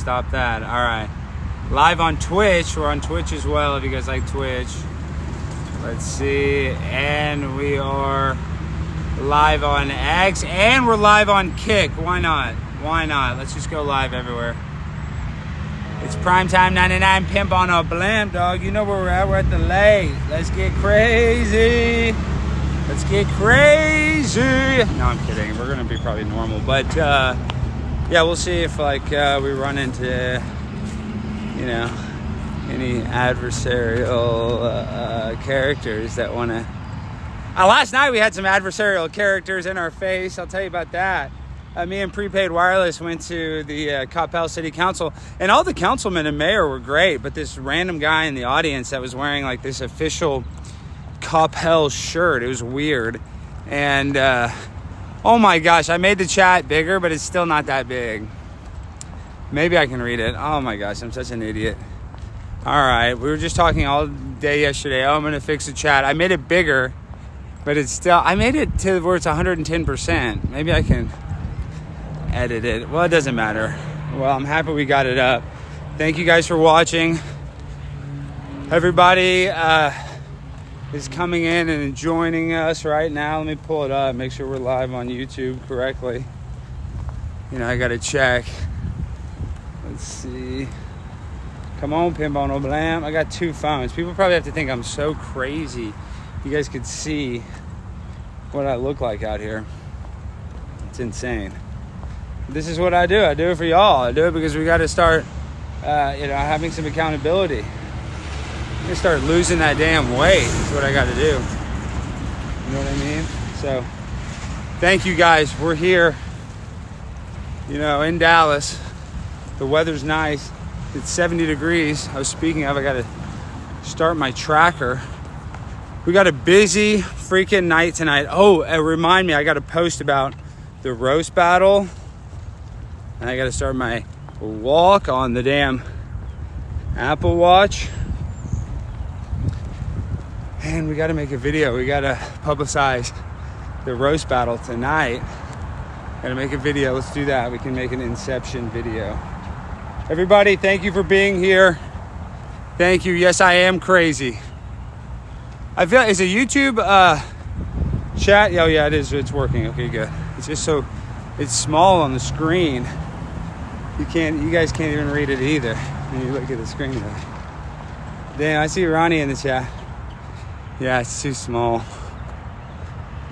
stop that. All right. Live on Twitch. We're on Twitch as well if you guys like Twitch. Let's see. And we are live on X. And we're live on Kick. Why not? Why not? Let's just go live everywhere. It's Primetime 99 Pimp on a Blimp, dog. You know where we're at. We're at the Lake. Let's get crazy. Let's get crazy. No, I'm kidding. We're going to be probably normal. But, yeah, we'll see if, like, we run into, you know, any adversarial characters that want to... last night we had some adversarial characters in our face. I'll tell you about that. Me and Prepaid Wireless went to the Coppell City Council, and all the councilmen and mayor were great, but this random guy in the audience that was wearing like this official Coppell shirt, it was weird. And oh my gosh, I made the chat bigger, but it's still not that big. Maybe I can read it. Oh my gosh, I'm such an idiot. All right, we were just talking all day yesterday. Oh, I'm gonna fix the chat. I made it bigger, but it's still, I made it to where it's 110%. Maybe I can edit it. Well, it doesn't matter. Well, I'm happy we got it up. Thank you guys for watching. Everybody is coming in and joining us right now. Let me pull it up, make sure we're live on YouTube correctly. You know, I gotta check. Let's see. Come on, Pimp on a Blam. I got two phones. People probably have to think I'm so crazy. You guys could see what I look like out here. It's insane. This is what I do. I do it for y'all. I do it because we got to start, you know, having some accountability. I'm going to start losing that damn weight. That's what I got to do. You know what I mean? So, thank you guys. We're here, you know, in Dallas. The weather's nice. It's 70 degrees. I was speaking of, I got to start my tracker. We got a busy freaking night tonight. Oh, remind me, I got to post about the roast battle. And I got to start my walk on the damn Apple Watch. And we got to make a video. We got to publicize the roast battle tonight. Got to make a video. Let's do that. We can make an Inception video. Everybody, thank you for being here. Thank you. Yes, I am crazy. I feel, is a YouTube chat? Oh yeah, it is. It's working. Okay, good. It's just so, it's small on the screen. You guys can't even read it either when you look at the screen though. Damn, I see Ronnie in the chat. Yeah, it's too small.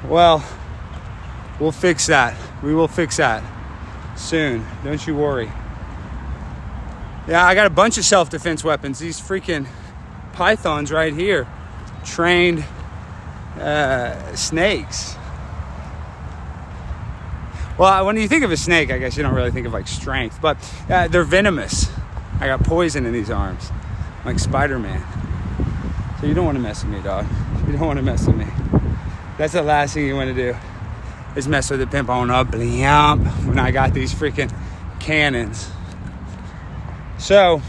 Well, we'll fix that. We will fix that soon. Don't you worry. Yeah, I got a bunch of self-defense weapons. These freaking pythons right here. Trained snakes. Well, when you think of a snake, I guess you don't really think of like strength, but they're venomous. I got poison in these arms, like Spider-Man. So you don't want to mess with me, dog. You don't want to mess with me. That's the last thing you want to do, is mess with the Pimp on a Blimp when I got these freaking cannons. So,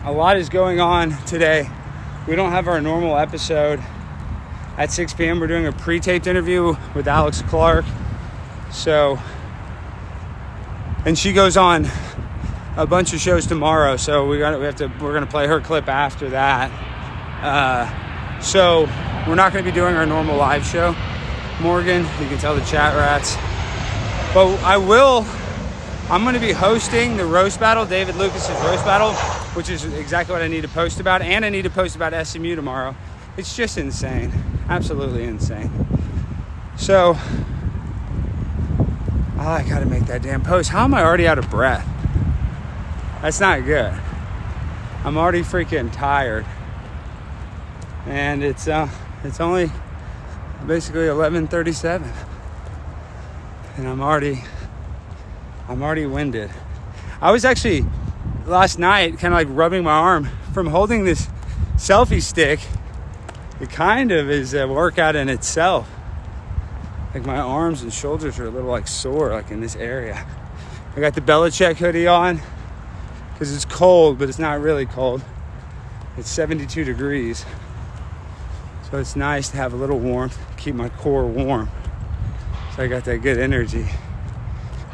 a lot is going on today. We don't have our normal episode at 6 p.m. We're doing a pre-taped interview with Alex Clark. So, and she goes on a bunch of shows tomorrow. So we're gonna play her clip after that. So we're not gonna be doing our normal live show, Morgan. You can tell the chat rats. But I'm gonna be hosting the roast battle, David Lucas's roast battle, which is exactly what I need to post about. And I need to post about SMU tomorrow. It's just insane. Absolutely insane. So, I gotta make that damn post. How am I already out of breath? That's not good. I'm already freaking tired. And it's only basically 11:37. And I'm already winded. I was actually last night kind of like rubbing my arm from holding this selfie stick. It kind of is a workout in itself. Like my arms and shoulders are a little like sore, like in this area. I got the Belichick hoodie on because it's cold, but it's not really cold. It's 72 degrees. So it's nice to have a little warmth, keep my core warm. So I got that good energy.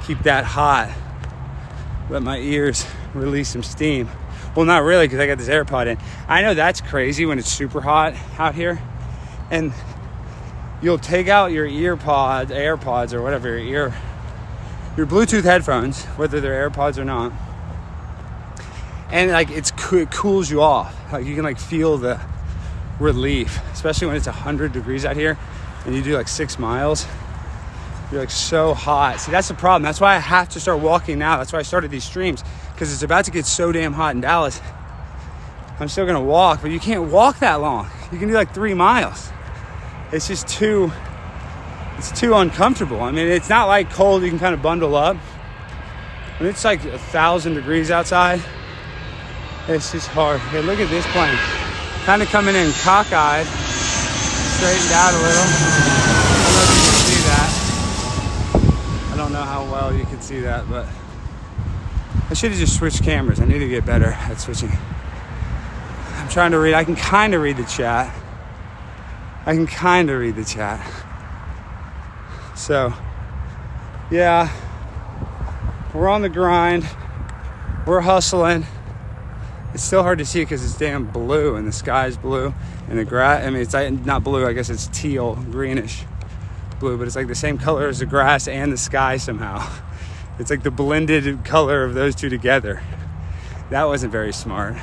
Keep that hot. Let my ears release some steam. Well, not really, because I got this AirPod in. I know that's crazy when it's super hot out here, and you'll take out your AirPods or whatever, your Bluetooth headphones, whether they're AirPods or not, and like it cools you off. Like you can like feel the relief, especially when it's 100 degrees out here and you do like 6 miles. You're like so hot. See, that's the problem. That's why I have to start walking now. That's why I started these streams, because it's about to get so damn hot in Dallas. I'm still gonna walk, but you can't walk that long. You can do like 3 miles. It's just too uncomfortable. I mean, it's not like cold, you can kind of bundle up. When it's like 1,000 degrees outside, it's just hard. Okay, look at this plane. Kind of coming in cockeyed, straightened out a little. I don't know if you can see that. I don't know how well you can see that, but I should have just switched cameras. I need to get better at switching. I'm trying to read. I can kind of read the chat. So, yeah, we're on the grind. We're hustling. It's still hard to see because it's damn blue and the sky's blue and the grass. I mean, it's not blue. I guess it's teal, greenish blue, but it's like the same color as the grass and the sky somehow. It's like the blended color of those two together. That wasn't very smart.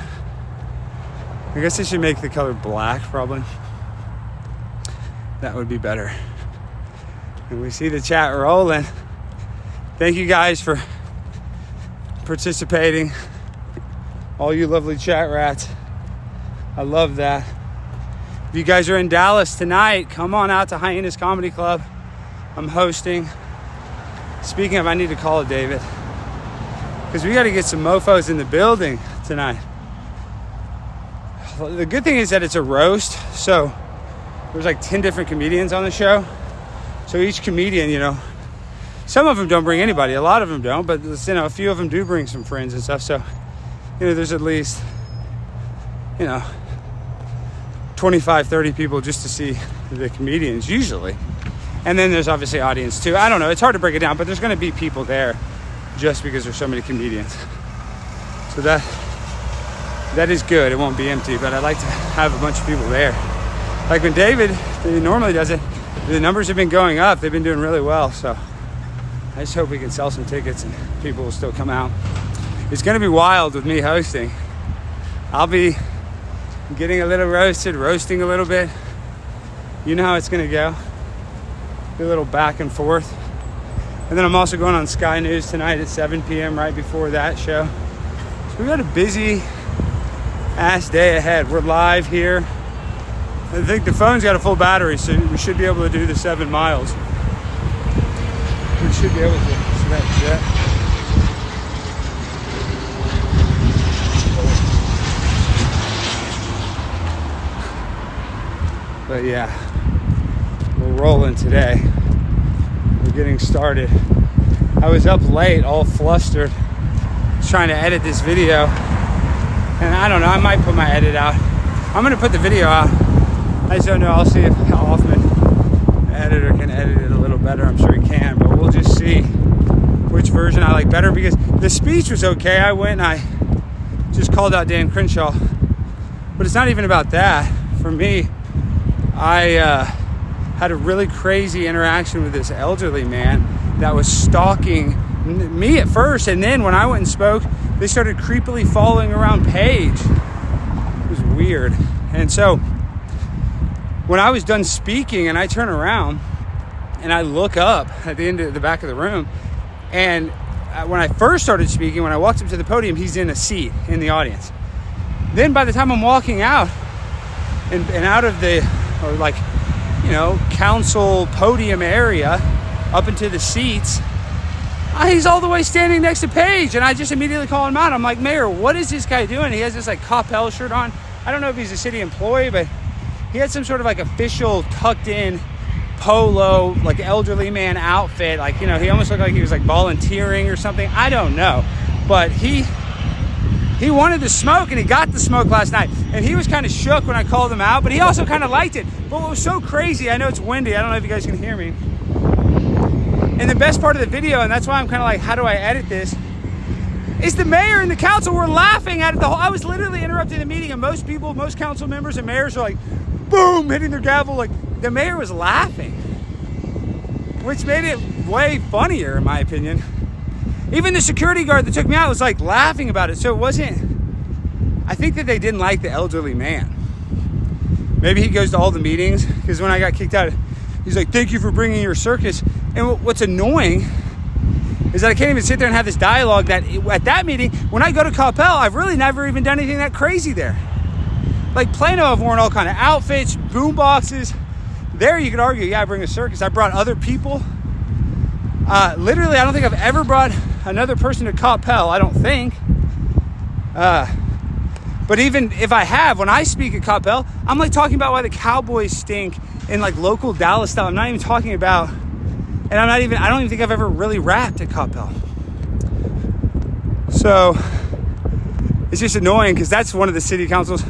I guess I should make the color black, probably. That would be better. And we see the chat rolling. Thank you guys for participating. All you lovely chat rats. I love that. If you guys are in Dallas tonight, come on out to Hyenas Comedy Club. I'm hosting. Speaking of, I need to call David, because we got to get some mofos in the building tonight. The good thing is that it's a roast, so there's like 10 different comedians on the show. So each comedian, you know, some of them don't bring anybody, a lot of them don't, but you know, a few of them do bring some friends and stuff. So, you know, there's at least, you know, 25, 30 people just to see the comedians usually. And then there's obviously audience too. I don't know, it's hard to break it down, but there's going to be people there just because there's so many comedians. So that is good. It won't be empty, but I'd like to have a bunch of people there. Like when David normally does it, the numbers have been going up. They've been doing really well. So I just hope we can sell some tickets and people will still come out. It's going to be wild with me hosting. I'll be getting a little roasted, roasting a little bit. You know how it's going to go. Be a little back and forth. And then I'm also going on Sky News tonight at 7 p.m. right before that show. So we got a busy ass day ahead. We're live here. I think the phone's got a full battery, so we should be able to do the 7 miles. We should be able to. So that's that. But yeah, we're rolling today. We're getting started. I was up late, all flustered, trying to edit this video. And I don't know, I might put my edit out. I'm gonna put the video out. I just don't know, I'll see if Hoffman, the editor, can edit it a little better. I'm sure he can, but we'll just see which version I like better, because the speech was okay. I went and I just called out Dan Crenshaw, but it's not even about that. For me, I had a really crazy interaction with this elderly man that was stalking me at first, and then when I went and spoke, they started creepily following around Paige. It was weird. And so when I was done speaking and I turn around and I look up at the end of the back of the room, and when I first started speaking, when I walked up to the podium, he's in a seat in the audience. Then by the time I'm walking out and out of the, or like, you know, council podium area up into the seats, he's all the way standing next to Paige, and I just immediately call him out. I'm like, Mayor, what is this guy doing? He has this like Coppell shirt on. I don't know if he's a city employee, but he had some sort of like official tucked in polo, like elderly man outfit. Like, you know, he almost looked like he was like volunteering or something. I don't know, but he wanted to smoke, and he got the smoke last night, and he was kind of shook when I called him out, but he also kind of liked it. But what was so crazy, I know it's windy, I don't know if you guys can hear me, and the best part of the video, and that's why I'm kind of like, how do I edit this, is the mayor and the council were laughing at it. I was literally interrupting the meeting, and most council members and mayors are like, boom, hitting their gavel. Like, the mayor was laughing, which made it way funnier, in my opinion. Even the security guard that took me out was like laughing about it. So it wasn't, I think that they didn't like the elderly man. Maybe he goes to all the meetings, because when I got kicked out, he's like, thank you for bringing your circus. And what's annoying is that I can't even sit there and have this dialogue that at that meeting, when I go to Coppell, I've really never even done anything that crazy there. Like Plano, I've worn all kind of outfits, boom boxes. There you could argue, yeah, I bring a circus. I brought other people. Literally, I don't think I've ever brought another person to Coppell, I don't think. But even if I have, when I speak at Coppell, I'm like talking about why the Cowboys stink in like local Dallas style. I'm not even talking about, and I don't even think I've ever really rapped at Coppell. So it's just annoying because that's one of the city councils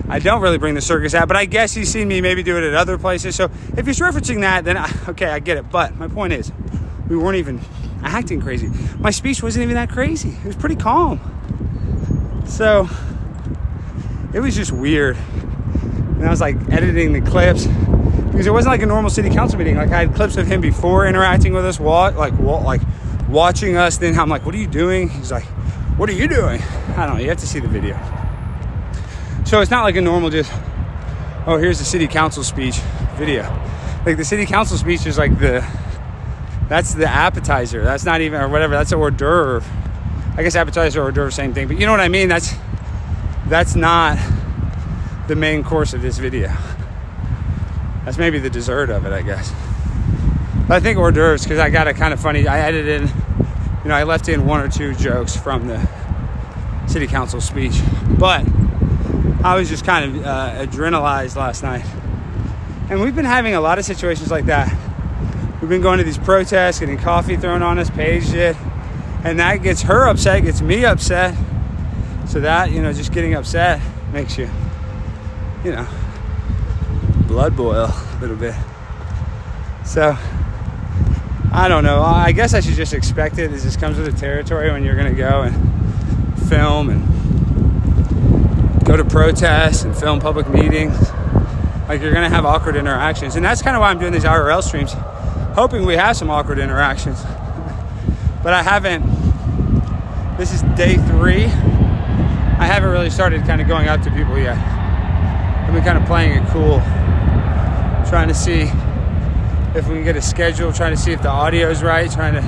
I don't really bring the circus at, but I guess he's seen me maybe do it at other places. So if he's referencing that, then okay, I get it. But my point is, we weren't even acting crazy. My speech wasn't even that crazy. It was pretty calm. So it was just weird. And I was like editing the clips because it wasn't like a normal city council meeting. Like I had clips of him before interacting with us, like watching us. Then I'm like, what are you doing? He's like, what are you doing? I don't know. You have to see the video. So it's not like a normal just, oh, here's the city council speech video. Like the city council speech is like that's the appetizer. That's not even, or whatever, that's an hors d'oeuvre. I guess appetizer or hors d'oeuvre, same thing. But you know what I mean? That's not the main course of this video. That's maybe the dessert of it, I guess. But I think hors d'oeuvres, because I got a kind of funny, I edited in, I left in one or two jokes from the city council speech. But I was just kind of adrenalized last night. And we've been having a lot of situations like that. We've been going to these protests, getting coffee thrown on us, Paige did. And that gets her upset, gets me upset. So that, just getting upset makes you, blood boil a little bit. So, I don't know. I guess I should just expect it. This just comes with the territory when you're going to go and film and go to protests and film public meetings. Like, you're going to have awkward interactions. And that's kind of why I'm doing these IRL streams, hoping we have some awkward interactions. But I haven't. This is day 3. I haven't really started kind of going up to people yet. I've been kind of playing it cool, trying to see if we can get a schedule, trying to see if the audio is right, trying to,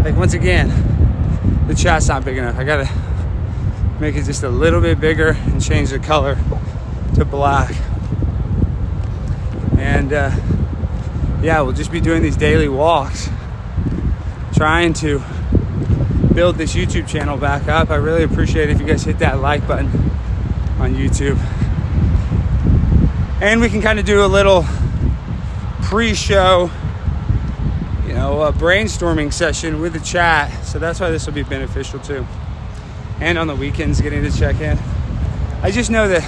like, once again, the chat's not big enough. I gotta make it just a little bit bigger and change the color to black. And yeah, we'll just be doing these daily walks, trying to build this YouTube channel back up. I really appreciate it if you guys hit that like button on YouTube. And we can kind of do a little pre-show, a brainstorming session with the chat. So that's why this will be beneficial too. And on the weekends, getting to check in. I just know that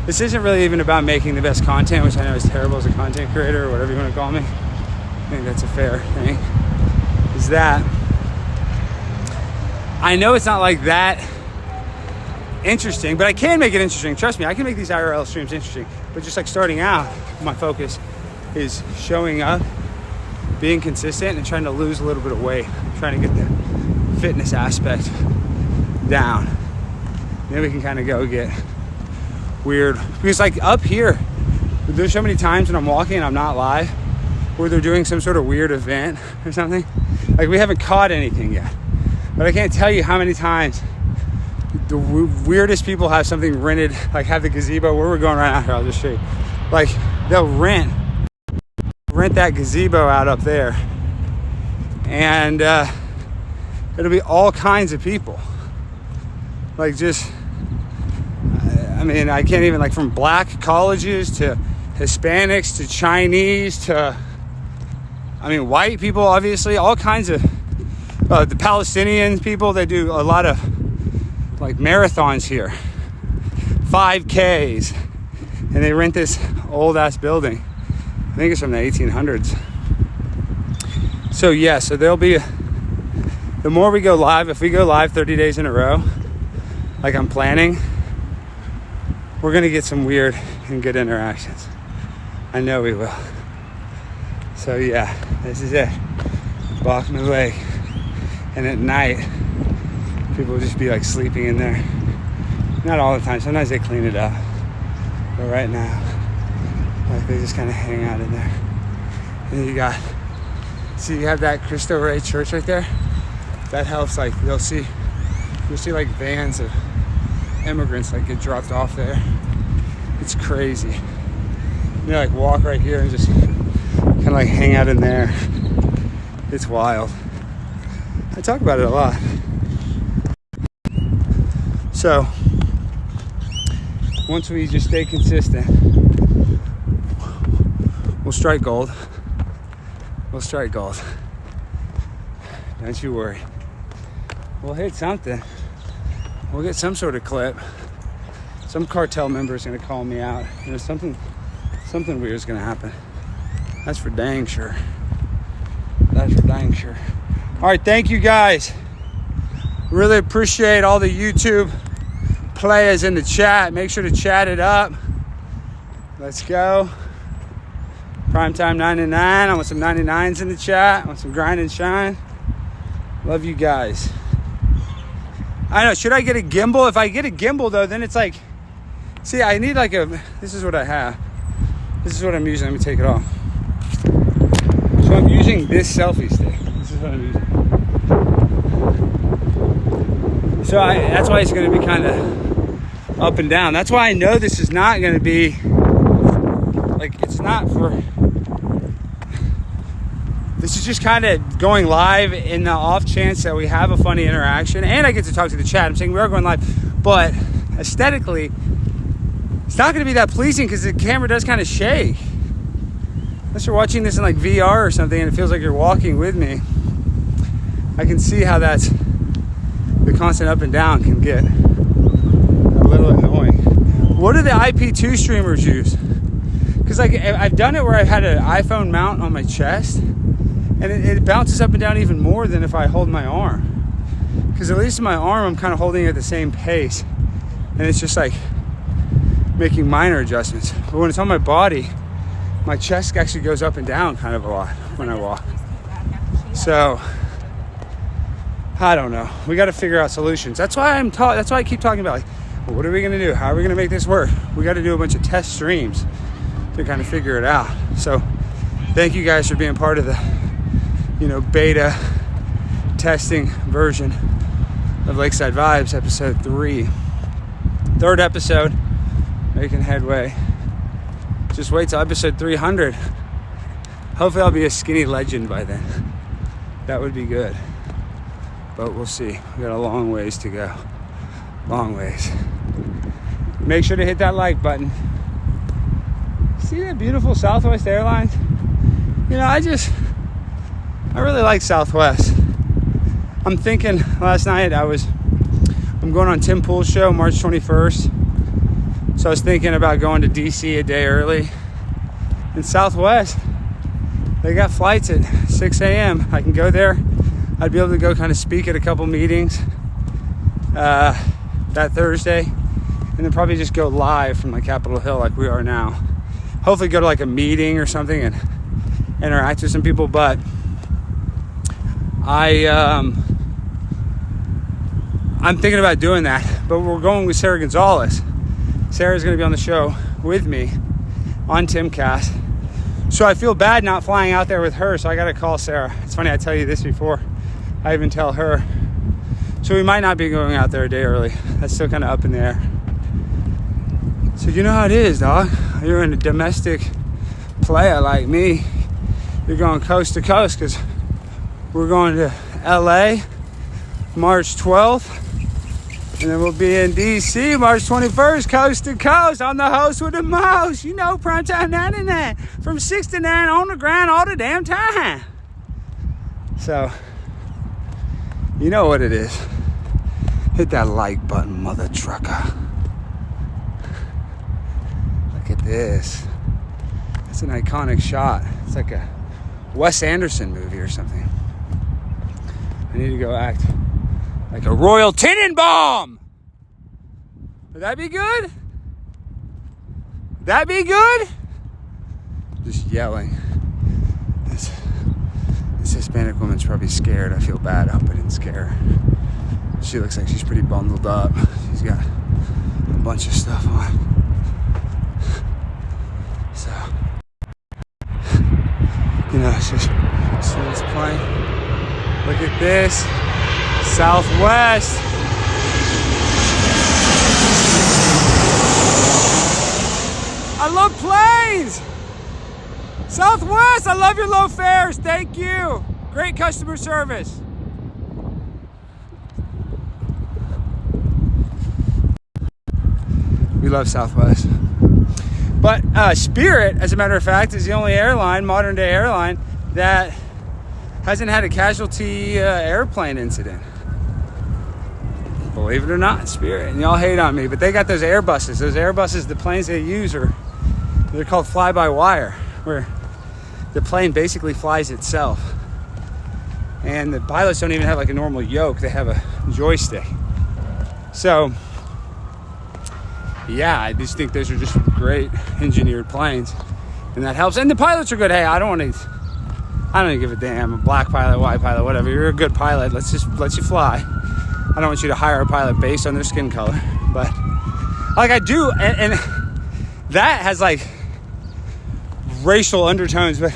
this isn't really even about making the best content, which I know is terrible as a content creator or whatever you want to call me. I think that's a fair thing. Is that I know it's not like that interesting, but I can make it interesting. Trust me, I can make these IRL streams interesting. But just like starting out, my focus is showing up, being consistent, and trying to lose a little bit of weight. Trying to get the fitness aspect down. Then we can kind of go get weird. Because like up here, there's so many times when I'm walking and I'm not live, where they're doing some sort of weird event or something. Like we haven't caught anything yet. But I can't tell you how many times the weirdest people have something rented, like have the gazebo where we're going right now. Here, I'll just show you. Like they'll rent that gazebo out up there, and it'll be all kinds of people. Like just, I mean, I can't even, like from black colleges to Hispanics to Chinese to, I mean, white people, obviously, all kinds of, the Palestinian people, they do a lot of like marathons here, 5Ks, and they rent this old ass building. I think it's from the 1800s. So yeah, so there'll be the more we go live, if we go live 30 days in a row, like I'm planning, we're going to get some weird and good interactions. I know we will. So yeah, this is it. Bachman Lake. And at night, people will just be like sleeping in there. Not all the time. Sometimes they clean it up. But right now, like they just kind of hang out in there. And you have that Cristo Rey church right there? That helps, like you'll see like vans of immigrants like get dropped off there. It's crazy. They like walk right here and just kind of like hang out in there. It's wild. I talk about it a lot. So once we just stay consistent, we'll strike gold. We'll strike gold. Don't you worry. We'll hit something. We'll get some sort of clip. Some cartel member is going to call me out. You know, something weird is going to happen. That's for dang sure. That's for dang sure. All right, thank you guys. Really appreciate all the YouTube players in the chat. Make sure to chat it up. Let's go. Primetime 99. I want some 99s in the chat. I want some grind and shine. Love you guys. I know, should I get a gimbal? If I get a gimbal though, then it's like, see, I need like this is what I have. This is what I'm using. Let me take it off. So I'm using this selfie stick. This is what I'm using. So that's why it's going to be kind of up and down. That's why I know this is not going to be, like, it's not for, this is just kind of going live in the off chance that we have a funny interaction. And I get to talk to the chat. I'm saying we are going live. But aesthetically, it's not going to be that pleasing because the camera does kind of shake. Unless you're watching this in like VR or something and it feels like you're walking with me. I can see how that's, the constant up and down can get a little annoying. What do the IP2 streamers use? Because like I've done it where I've had an iPhone mount on my chest and it bounces up and down even more than if I hold my arm. Because at least in my arm I'm kind of holding it at the same pace and it's just like making minor adjustments. But when it's on my body, my chest actually goes up and down kind of a lot when I walk. So I don't know. We got to figure out solutions. That's why that's why I keep talking about like, well, what are we going to do? How are we going to make this work? We got to do a bunch of test streams to kind of figure it out. So thank you guys for being part of the, beta testing version of Lakeside Vibes, episode 3. Third episode, making headway. Just wait till episode 300. Hopefully I'll be a skinny legend by then. That would be good. But we'll see. We got a long ways to go. Long ways. Make sure to hit that like button. See that beautiful Southwest Airlines? I really like Southwest. I'm thinking last night I'm going on Tim Pool's show March 21st. So I was thinking about going to DC a day early. In Southwest, they got flights at 6 a.m. I can go there. I'd be able to go kind of speak at a couple meetings that Thursday. And then probably just go live from like Capitol Hill like we are now. Hopefully go to like a meeting or something and interact with some people. But I'm thinking about doing that. But we're going with Sarah Gonzalez. Sarah's going to be on the show with me on Timcast. So I feel bad not flying out there with her. So I got to call Sarah. It's funny, I tell you this before I even tell her. So we might not be going out there a day early. That's still kind of up in the air. So you know how it is, dog. You're in a domestic player like me. You're going coast to coast because we're going to LA March 12th. And then we'll be in DC March 21st, coast to coast. I'm the host with the most. Primetime 99. From 6 to 9 on the ground all the damn time. So, you know what it is. Hit that like button, mother trucker. Look at this. It's an iconic shot. It's like a Wes Anderson movie or something. I need to go act like a Royal Tenenbaum. Would that be good? Would that be good? Just yelling. This Hispanic woman's probably scared. I feel bad. I hope I didn't scare her. She looks like she's pretty bundled up. She's got a bunch of stuff on. So, you know, it's just see this plane. Look at this. Southwest. I love planes. Southwest, I love your low fares. Thank you. Great customer service. We love Southwest. But Spirit, as a matter of fact, is the only airline, modern day airline, that hasn't had a casualty airplane incident. Believe it or not, Spirit. And y'all hate on me, but they got those Airbuses. Those Airbuses, the planes they use they're called fly-by-wire, where the plane basically flies itself. And the pilots don't even have like a normal yoke. They have a joystick. So, yeah, I just think those are just great engineered planes. And that helps. And the pilots are good. Hey, I don't give a damn. A black pilot, white pilot, whatever. You're a good pilot. Let's just let you fly. I don't want you to hire a pilot based on their skin color. But, like, I do. And that has, like, racial undertones, but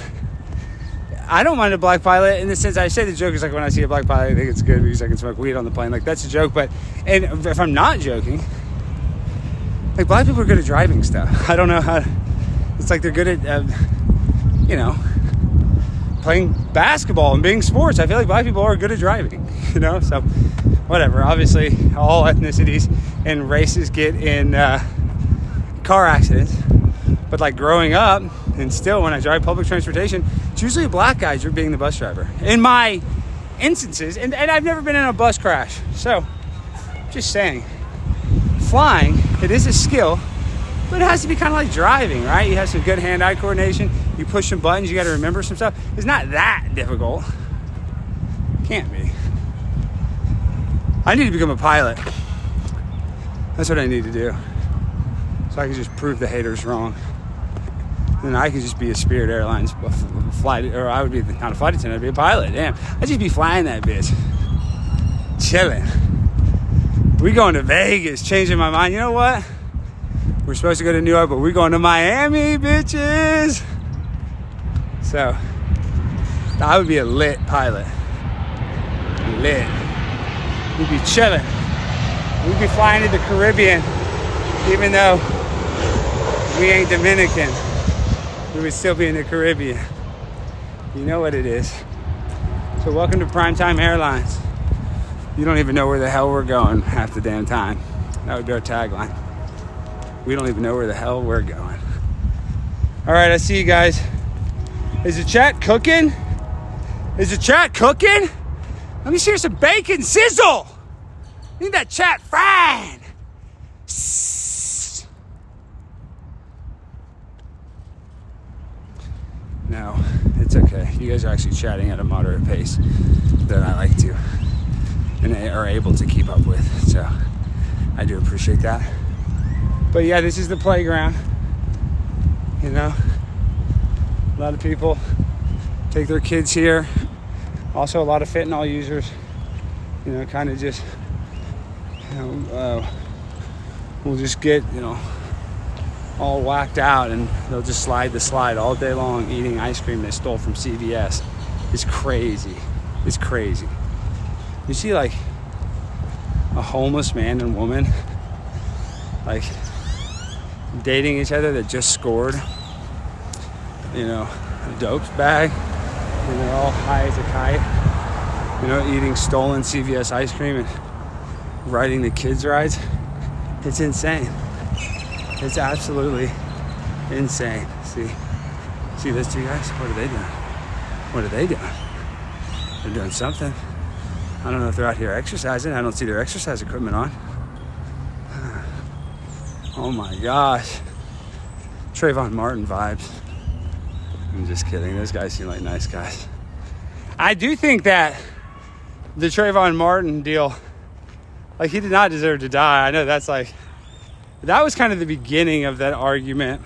I don't mind a black pilot in the sense I say the joke is like when I see a black pilot I think it's good because I can smoke weed on the plane, like that's a joke. But and if I'm not joking, like black people are good at driving stuff. I don't know how it's like they're good at you know, playing basketball and being sports. I feel like black people are good at driving, you know. So whatever, obviously all ethnicities and races get in car accidents, but like growing up and still when I drive public transportation, it's usually a black guy being the bus driver in my instances, and I've never been in a bus crash. So just saying, flying, it is a skill, but it has to be kind of like driving, right? You have some good hand-eye coordination, you push some buttons, you got to remember some stuff. It's not that difficult. Can't be. I need to become a pilot. That's what I need to do, so I can just prove the haters wrong. And I could just be a Spirit Airlines flight, or I would be not a flight attendant, I'd be a pilot. Damn, I'd just be flying that bitch, chilling. We going to Vegas, changing my mind. You know what? We're supposed to go to New York, but we're going to Miami, bitches. So I would be a lit pilot. Lit. We'd be chilling. We'd be flying to the Caribbean, even though we ain't Dominican. We would still be in the Caribbean. You know what it is. So welcome to Primetime Airlines. You don't even know where the hell we're going half the damn time. That would be our tagline. We don't even know where the hell we're going. All right, I see you guys. Is the chat cooking? Is the chat cooking? Let me hear some bacon sizzle. I need that chat fried. No, it's okay. You guys are actually chatting at a moderate pace that I like to and are able to keep up with. So I do appreciate that. But yeah, this is the playground. You know, a lot of people take their kids here. Also a lot of fentanyl users, you know, kind of just, you know, will just get, you know, all whacked out and they'll just slide the slide all day long eating ice cream they stole from CVS. It's crazy. It's crazy. You see like a homeless man and woman like dating each other that just scored, you know, a dope bag, and they're all high as a kite, you know, eating stolen CVS ice cream and riding the kids' rides. It's insane. It's absolutely insane. See those two guys? What are they doing? What are they doing? They're doing something. I don't know if they're out here exercising. I don't see their exercise equipment on. Oh my gosh. Trayvon Martin vibes. I'm just kidding. Those guys seem like nice guys. I do think that the Trayvon Martin deal, like, he did not deserve to die. I know that's like, that was kind of the beginning of that argument.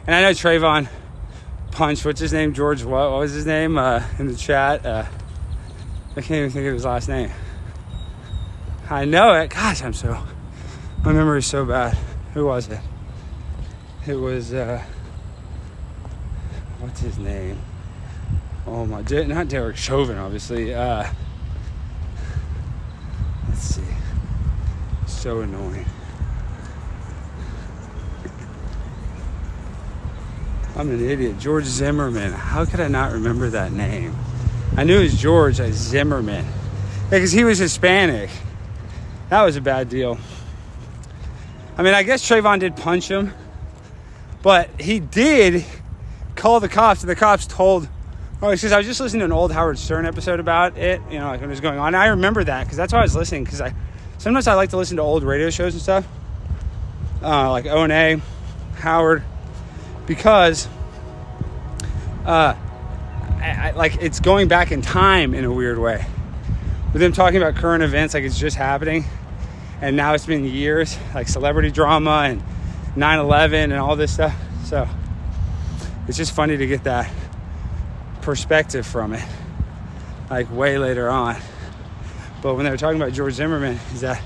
And I know Trayvon punched, what's his name? George, what was his name in the chat? I can't even think of his last name. I know it. Gosh, my memory is so bad. Who was it? It was, what's his name? Oh my, not Derek Chauvin, obviously. Let's see. So annoying. I'm an idiot. George Zimmerman. How could I not remember that name? I knew it was George Zimmerman. Because he was Hispanic. That was a bad deal. I mean, I guess Trayvon did punch him. But he did call the cops. And the cops told... Oh, it's because I was just listening to an old Howard Stern episode about it. You know, like when it was going on. And I remember that because that's why I was listening. Because sometimes I like to listen to old radio shows and stuff. Like O&A, Howard... Because I like it's going back in time in a weird way. With them talking about current events like it's just happening. And now it's been years, like celebrity drama and 9/11 and all this stuff. So it's just funny to get that perspective from it, like way later on. But when they were talking about George Zimmerman, is that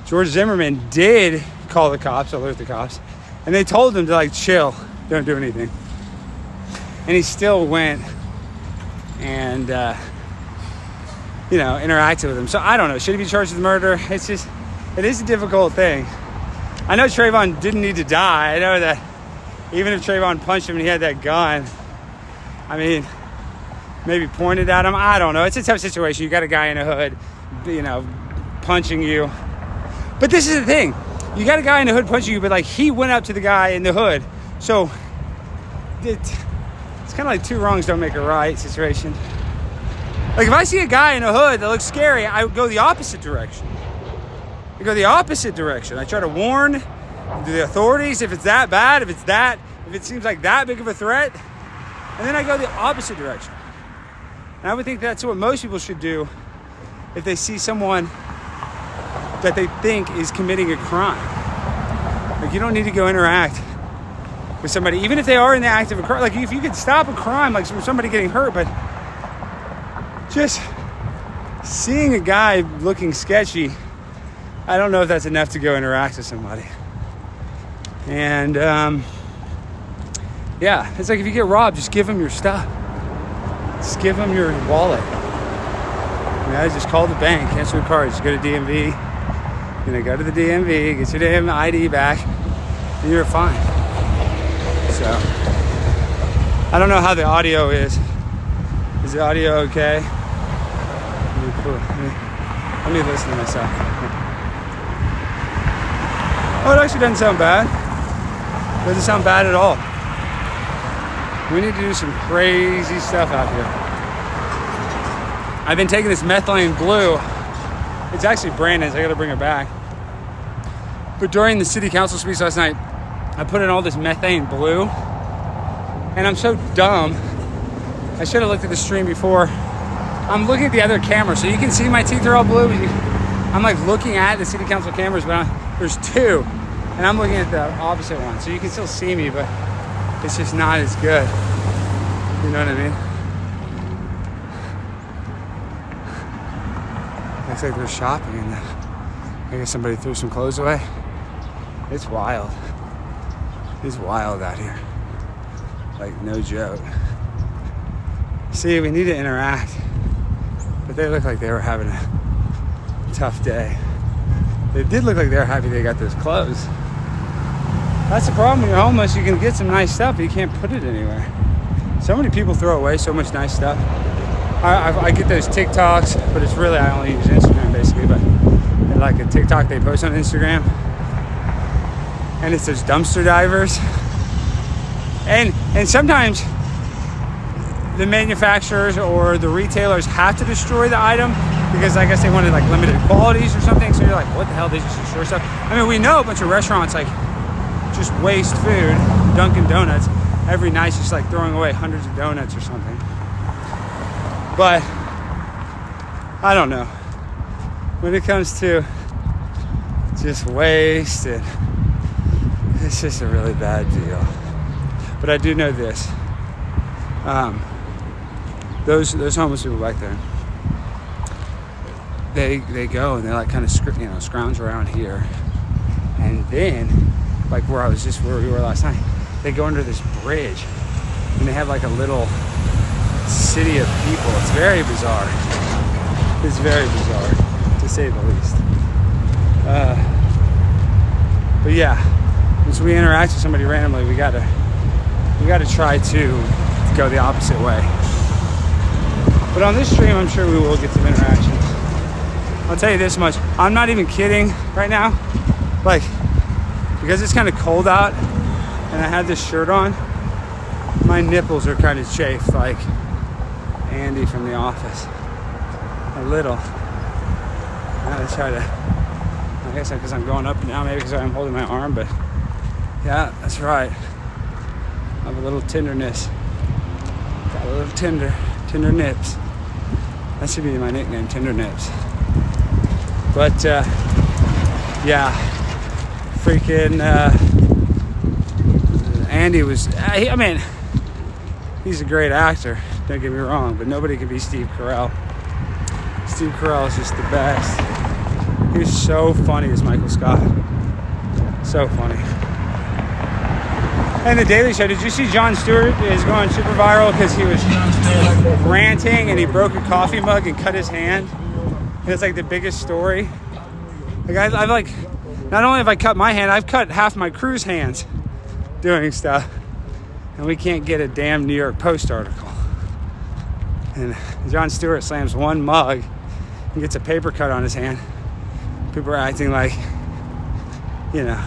George Zimmerman did call the cops, alert the cops, and they told him to like chill. Don't do anything. And he still went and, interacted with him. So I don't know. Should he be charged with murder? It is a difficult thing. I know Trayvon didn't need to die. I know that even if Trayvon punched him and he had that gun, I mean, maybe pointed at him. I don't know. It's a tough situation. You got a guy in a hood, punching you. But this is the thing. You got a guy in the hood punching you, but like he went up to the guy in the hood. So it's kind of like two wrongs don't make a right situation. Like if I see a guy in a hood that looks scary, I would go the opposite direction. I try to warn the authorities if it's that bad, if it seems like that big of a threat, and then I go the opposite direction. And I would think that's what most people should do if they see someone that they think is committing a crime. Like you don't need to go interact with somebody, even if they are in the act of a crime. Like if you could stop a crime, like from somebody getting hurt, but just seeing a guy looking sketchy, I don't know if that's enough to go interact with somebody. And it's like if you get robbed, just give them your stuff. Just give them your wallet. Just call the bank, cancel your card, just go to DMV. Go to the DMV, get your damn ID back, and you're fine. So, I don't know how the audio is. Is the audio okay? Let me listen to myself. Oh, it actually doesn't sound bad. It doesn't sound bad at all. We need to do some crazy stuff out here. I've been taking this methylene blue. It's actually Brandon's. I got to bring it back. But during the city council speech last night, I put in all this methane blue. And I'm so dumb. I should have looked at the stream before. I'm looking at the other camera, so you can see my teeth are all blue. I'm like looking at the city council cameras, but there's two. And I'm looking at the opposite one. So you can still see me, but it's just not as good. You know what I mean? Looks like they're shopping and I guess somebody threw some clothes away. It's wild. It's wild out here. Like, no joke. See, we need to interact. But they look like they were having a tough day. They did look like they were happy they got those clothes. That's the problem when you're homeless. You can get some nice stuff, but you can't put it anywhere. So many people throw away so much nice stuff. I get those TikToks, but it's really, I only use Instagram basically, but like a TikTok they post on Instagram. And it's those dumpster divers. And sometimes the manufacturers or the retailers have to destroy the item because I guess they wanted like limited qualities or something. So you're like, what the hell? They just destroy stuff. I mean, we know a bunch of restaurants like just waste food. Dunkin' Donuts every night just like throwing away hundreds of donuts or something. But I don't know. When it comes to just waste, and it's just a really bad deal. But I do know this. Those homeless people back there, they go and they like kind of scrounge around here, and then like where we were last night, they go under this bridge and they have like a little city of people. It's very bizarre. It's very bizarre, to say the least. But yeah, once we interact with somebody randomly, we gotta try to go the opposite way. But on this stream, I'm sure we will get some interactions. I'll tell you this much: I'm not even kidding right now. Like, because it's kind of cold out, and I have this shirt on, my nipples are kind of chafed, like Andy from The Office. A little. I gotta try to, I guess because I'm going up now, maybe because I'm holding my arm, but yeah, that's right. I have a little tenderness. Got a little tender nips. That should be my nickname, Tender Nips. But yeah, freaking Andy was, I mean, he's a great actor, don't get me wrong, but nobody can be Steve Carell. Steve Carell is just the best. He's so funny as Michael Scott. So funny. And The Daily Show, did you see Jon Stewart is going super viral because he was ranting and he broke a coffee mug and cut his hand? And it's like the biggest story. Like I've like, not only have I cut my hand, I've cut half my crew's hands doing stuff. And we can't get a damn New York Post article. And Jon Stewart slams one mug and gets a paper cut on his hand. People are acting like, you know,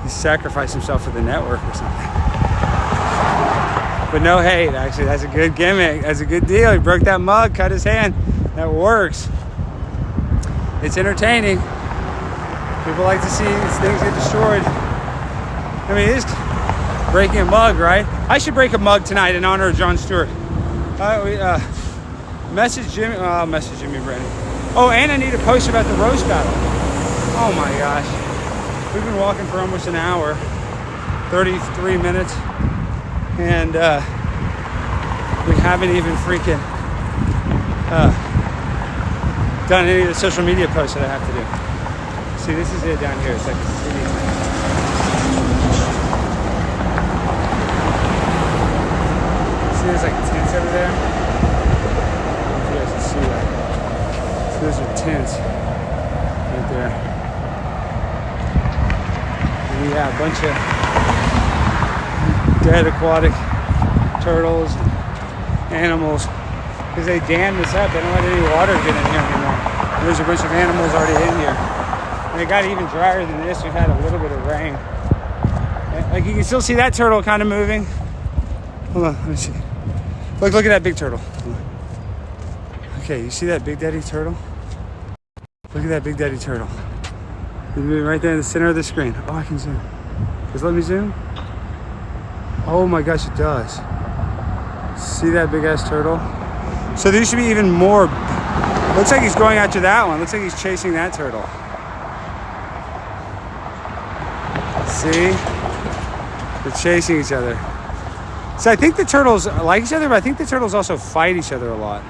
he sacrificed himself for the network or something. But no hate, actually. That's a good gimmick. That's a good deal. He broke that mug, cut his hand. That works. It's entertaining. People like to see these things get destroyed. I mean, it is breaking a mug, right? I should break a mug tonight in honor of Jon Stewart. Message Jimmy. I'll message Jimmy Brennan. Oh, and I need to post about the roast battle. Oh my gosh. We've been walking for almost an hour, 33 minutes, and we haven't even freaking done any of the social media posts that I have to do. See, this is it down here. It's like a city. See, there's like tents over there. I don't know if you guys can see that. So those are tents right there. Yeah, a bunch of dead aquatic turtles and animals because they dammed this up. They don't let any water get in here anymore. There's a bunch of animals already in here. And it got even drier than this. We've had a little bit of rain. Like you can still see that turtle kind of moving. Hold on, let me see. Look at that big turtle. Okay, you see that Big Daddy turtle? Look at that Big Daddy turtle. Right there in the center of the screen. Oh, I can zoom. Does it let me zoom? Oh my gosh, it does. See that big ass turtle? So there should be even more. Looks like he's going after that one. Looks like he's chasing that turtle. See? They're chasing each other. So I think the turtles like each other, but I think the turtles also fight each other a lot.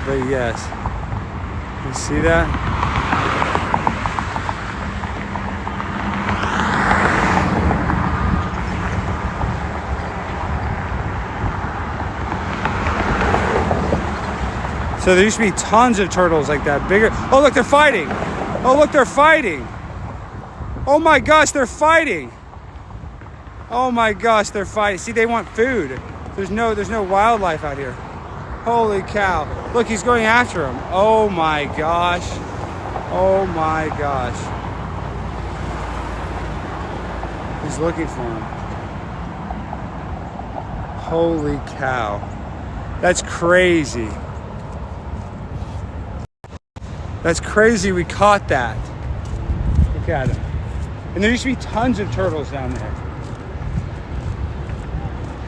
But yes. You see that? So there used to be tons of turtles like that, bigger. Oh, look, they're fighting. Oh, look, they're fighting. Oh my gosh, they're fighting. Oh my gosh, they're fighting. See, they want food. There's no wildlife out here. Holy cow. Look, he's going after him. Oh my gosh. Oh my gosh. He's looking for him. Holy cow. That's crazy. That's crazy we caught that. Look at him. And there used to be tons of turtles down there.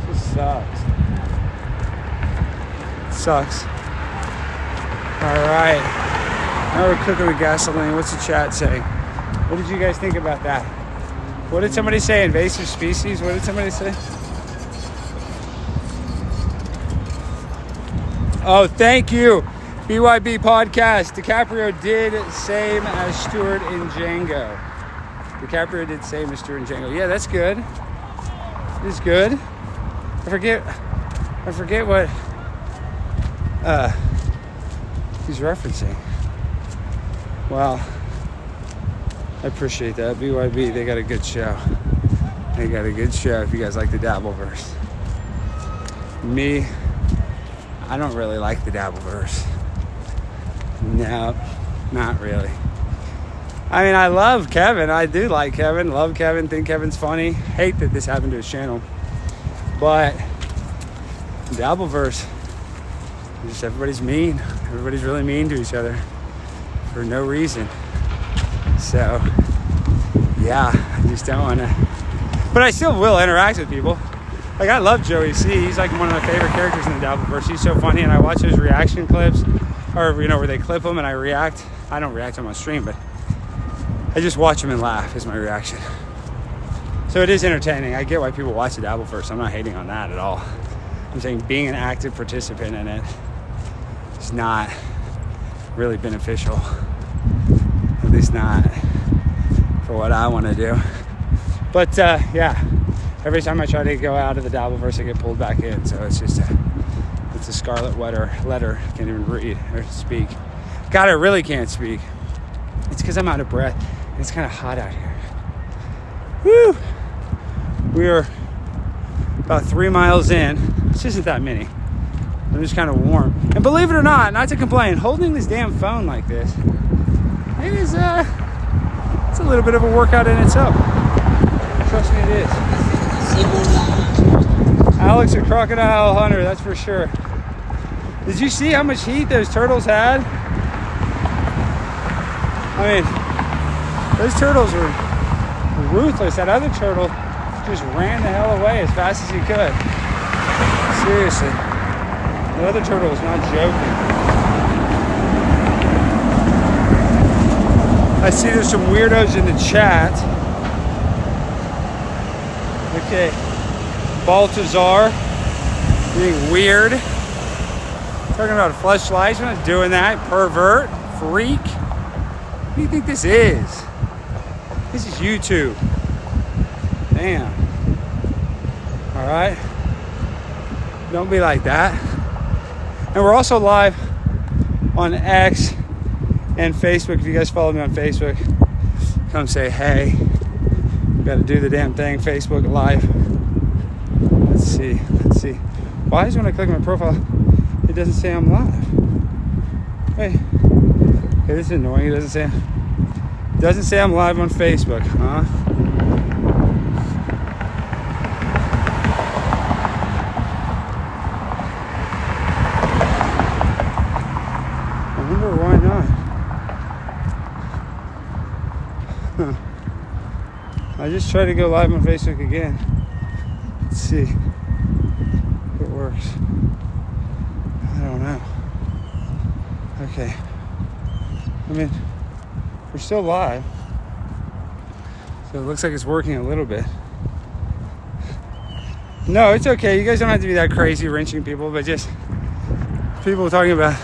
This sucks. Sucks. All right. Now we're cooking with gasoline. What's the chat say? What did you guys think about that? What did somebody say? Invasive species? What did somebody say? Oh, thank you. BYB podcast. DiCaprio did same as Stewart in Django. DiCaprio did same as Stewart in Django. Yeah, that's good. It's good. I forget what he's referencing. Wow. I appreciate that. BYB, they got a good show. They got a good show if you guys like the Dabbleverse. Me, I don't really like the Dabbleverse. No, not really. I mean, I love Kevin. I do like Kevin. Love Kevin. Think Kevin's funny. Hate that this happened to his channel. But Dabbleverse, just everybody's mean. Everybody's really mean to each other for no reason. So, yeah, I just don't want to. But I still will interact with people. Like, I love Joey C. He's like one of my favorite characters in the Dabbleverse. He's so funny, and I watch his reaction clips, or, you know, where they clip him and I react. I don't react to him on stream, but I just watch him and laugh is my reaction. So it is entertaining. I get why people watch the Dabbleverse. I'm not hating on that at all. I'm saying being an active participant in it is not really beneficial. At least not for what I want to do. But yeah, every time I try to go out of the Dabbleverse, I get pulled back in. So it's just it's a scarlet letter. Can't even read or speak. God, I really can't speak. It's because I'm out of breath. And it's kind of hot out here. Woo! We are about 3 miles in. This isn't that many. I'm just kind of warm. And believe it or not to complain, holding this damn phone like this, it is it's a little bit of a workout in itself. Trust me, it is. Alex, a crocodile hunter, that's for sure. Did you see how much heat those turtles had? I mean, those turtles were ruthless. That other turtle just ran the hell away as fast as he could. Seriously. The other turtle was not joking. I see there's some weirdos in the chat. Okay. Baltazar being weird. Talking about fleshlights. We're not doing that. Pervert. Freak. What do you think this is? This is YouTube. Damn. Alright. Don't be like that. And we're also live on X and Facebook. If you guys follow me on Facebook, come say hey. Got to do the damn thing. Facebook Live. Let's see. Why is when I click my profile, it doesn't say I'm live? Wait. Okay, this is annoying. It doesn't say I'm live on Facebook, huh? I wonder why not. Huh. I just tried to go live on Facebook again. Let's see if it works. I don't know. Okay. I mean, we're still live. So it looks like it's working a little bit. No, it's okay. You guys don't have to be that crazy wrenching people, but just people talking about,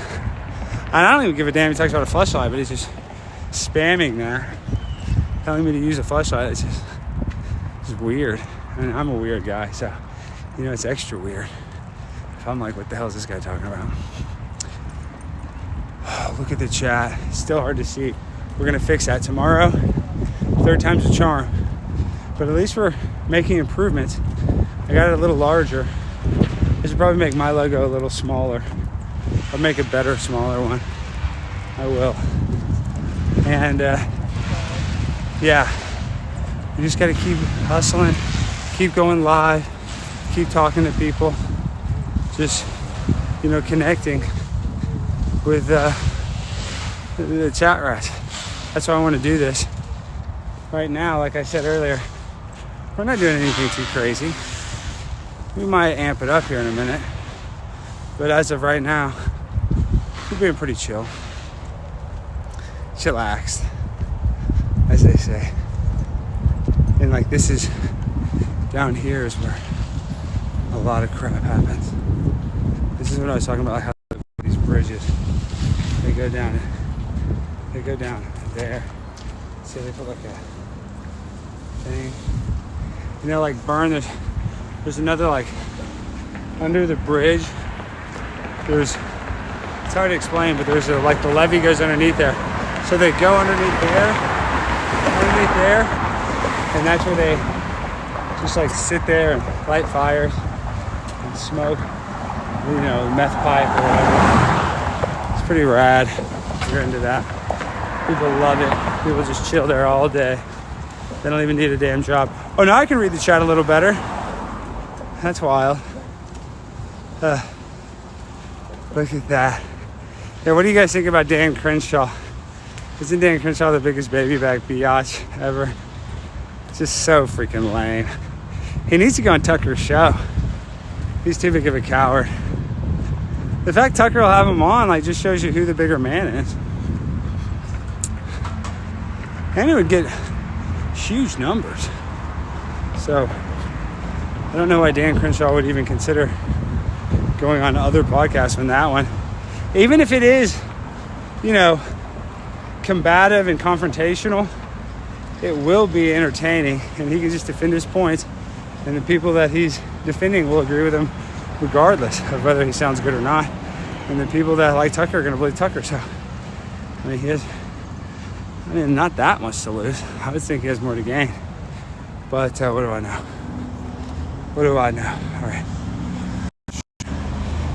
and I don't even give a damn if he talks about a fleshlight, but he's just spamming there, telling me to use a fleshlight. It's just weird. I mean, I'm a weird guy, so, you know, it's extra weird. If I'm like, what the hell is this guy talking about? Oh, look at the chat. It's still hard to see. We're going to fix that tomorrow. 3rd time's a charm. But at least we're making improvements. I got it a little larger. I should probably make my logo a little smaller. Or make a better, smaller one. I will. And, yeah. You just got to keep hustling. Keep going live. Keep talking to people. Just, you know, connecting with the chat rats. That's why I want to do this. Right now, like I said earlier, we're not doing anything too crazy. We might amp it up here in a minute. But as of right now, we're being pretty chillaxed, as they say. And like this is down here is where a lot of crap happens. This is what I was talking about, like how these bridges, they go down there. See, they put like a thing, and they'll like burn. There's another like under the bridge. It's hard to explain, but there's like the levee goes underneath there. So they go underneath there, and that's where they just like sit there and light fires and smoke, meth pipe or whatever. It's pretty rad if you're into that. People love it. People just chill there all day. They don't even need a damn job. Oh, now I can read the chat a little better. That's wild. Look at that. Yeah, what do you guys think about Dan Crenshaw? Isn't Dan Crenshaw the biggest baby back biatch ever? Just so freaking lame. He needs to go on Tucker's show. He's too big of a coward. The fact Tucker will have him on like just shows you who the bigger man is. And it would get huge numbers. So I don't know why Dan Crenshaw would even consider going on other podcasts than that one. Even if it is, combative and confrontational, it will be entertaining, and he can just defend his points, and the people that he's defending will agree with him regardless of whether he sounds good or not. And the people that like Tucker are going to believe Tucker. So, not that much to lose. I would think he has more to gain. But what do I know? All right.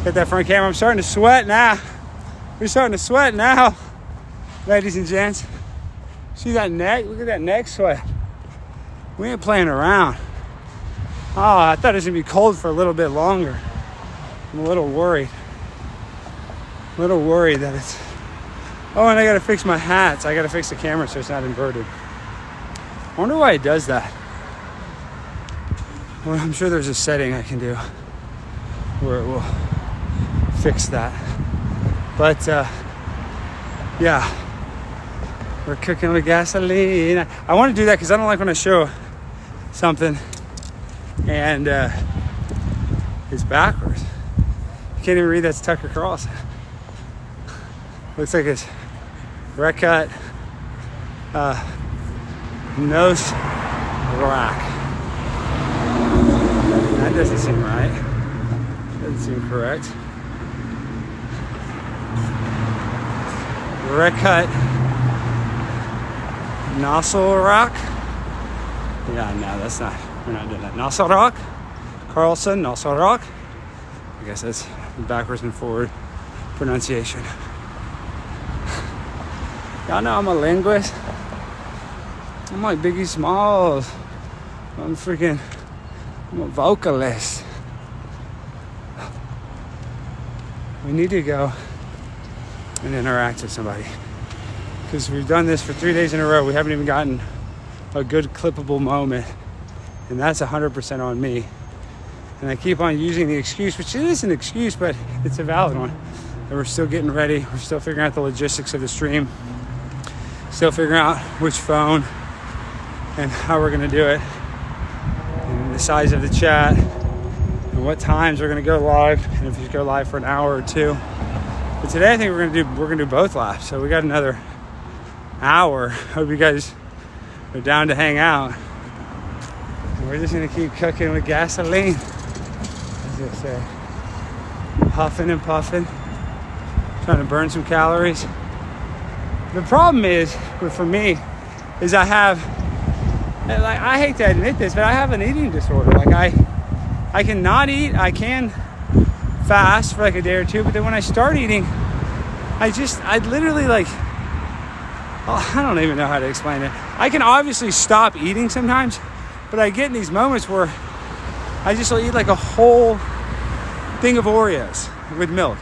Get that front camera. I'm starting to sweat now. We're starting to sweat now, ladies and gents. See that neck? Look at that neck sweat. We ain't playing around. Oh, I thought it was going to be cold for a little bit longer. I'm a little worried. That it's... Oh, and I got to fix my hats. I got to fix the camera so it's not inverted. I wonder why it does that. Well, I'm sure there's a setting I can do where it will fix that. But, yeah. We're cooking with gasoline. I want to do that because I don't like when I show something and it's backwards. You can't even read that's Tucker Carlson. Looks like it's rec cut, nose rack. That doesn't seem right. Doesn't seem correct. Rec cut. Nozzle rock? Yeah, no, that's not. We're not doing that. Nozzle rock? Carlson, nozzle rock? I guess that's backwards and forward pronunciation. Y'all know I'm a linguist. I'm like Biggie Smalls. I'm a vocalist. We need to go and interact with somebody. Because we've done this for 3 days in a row. We haven't even gotten a good clippable moment. And that's 100% on me. And I keep on using the excuse, which is an excuse, but it's a valid one. And we're still getting ready. We're still figuring out the logistics of the stream. Still figuring out which phone and how we're going to do it. And the size of the chat. And what times we're going to go live. And if you go live for an hour or two. But today I think we're going to do both live. So we got another hour. Hope you guys are down to hang out. And we're just gonna keep cooking with gasoline, as they say. Huffing and puffing, trying to burn some calories. The problem is, for me, is I hate to admit this, but I have an eating disorder. Like I cannot eat. I can fast for like a day or two, but then when I start eating, I literally like. I don't even know how to explain it. I can obviously stop eating sometimes, but I get in these moments where I just will eat like a whole thing of Oreos with milk.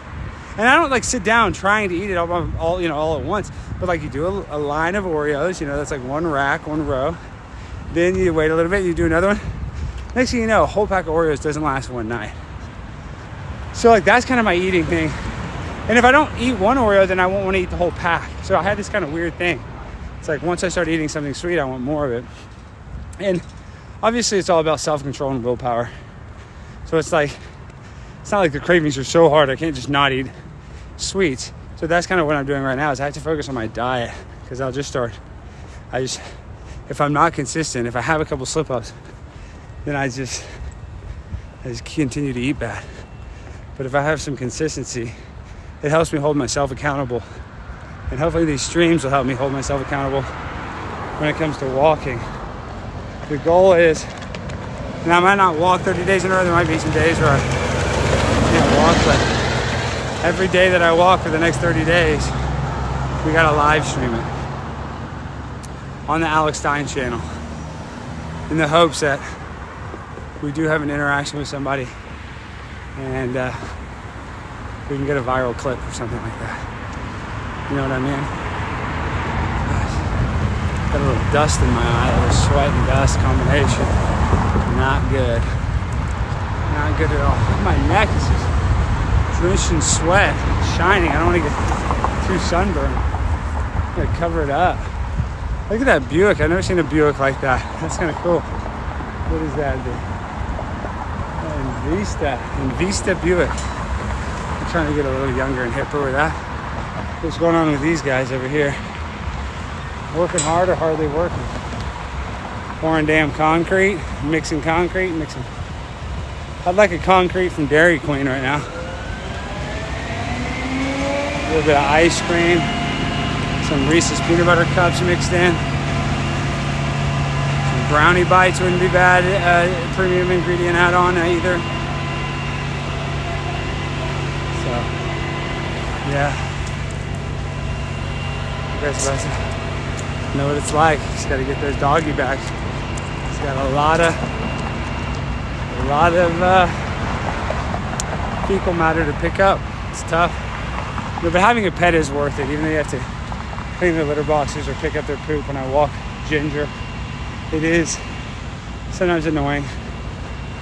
And I don't like sit down trying to eat it all at once, but like you do a line of Oreos, that's like one rack, one row. Then you wait a little bit, you do another one. Next thing you know, a whole pack of Oreos doesn't last one night. So like that's kind of my eating thing. And if I don't eat one Oreo, then I won't want to eat the whole pack. So I had this kind of weird thing. It's like once I start eating something sweet, I want more of it. And obviously it's all about self-control and willpower. So it's like, it's not like the cravings are so hard I can't just not eat sweets. So that's kind of what I'm doing right now, is I have to focus on my diet, because if I'm not consistent, if I have a couple slip-ups, then I just continue to eat bad. But if I have some consistency, it helps me hold myself accountable. And hopefully these streams will help me hold myself accountable when it comes to walking. The goal is, and I might not walk 30 days in a row, there might be some days where I can't walk, but every day that I walk for the next 30 days, we gotta live stream it on the Alex Stein channel, in the hopes that we do have an interaction with somebody and we can get a viral clip or something like that. You know what I mean? Got a little dust in my eye, a little sweat and dust combination. Not good. Not good at all. My neck is just drenched in sweat, shining. I don't want to get too sunburned. I'm gonna cover it up. Look at that Buick. I've never seen a Buick like that. That's kind of cool. What is that? Vista Buick. I'm trying to get a little younger and hipper with that. What's going on with these guys over here? Working hard or hardly working? Pouring damn concrete, mixing concrete, mixing. I'd like a concrete from Dairy Queen right now. A little bit of ice cream, some Reese's peanut butter cups mixed in. Some brownie bites wouldn't be bad. Premium ingredient add-on either. So, yeah. You guys about to know what it's like. Just got to get those doggy bags. It's got a lot of fecal matter to pick up. It's tough. But having a pet is worth it, even though you have to clean their litter boxes or pick up their poop when I walk Ginger. It is sometimes annoying.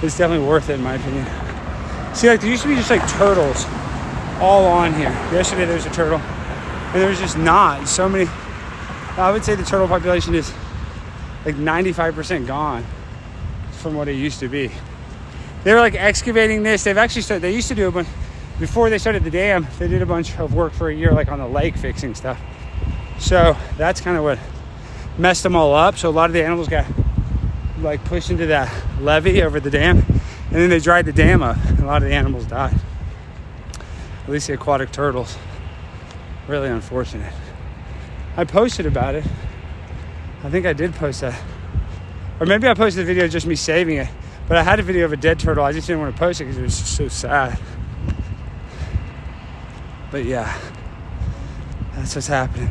It's definitely worth it in my opinion. See, like there used to be just like turtles all on here. Yesterday there was a turtle, and there's just not so many. I would say the turtle population is like 95% gone from what it used to be. They were like excavating this. They've actually started, they used to do a bunch, before they started the dam, they did a bunch of work for a year, like on the lake fixing stuff. So that's kind of what messed them all up. So a lot of the animals got like pushed into that levee over the dam, and then they dried the dam up, and a lot of the animals died. At least the aquatic turtles. Really unfortunate. I posted about it. I think I did post that. Or maybe I posted a video of just me saving it. But I had a video of a dead turtle. I just didn't want to post it because it was just so sad. But yeah, that's what's happening.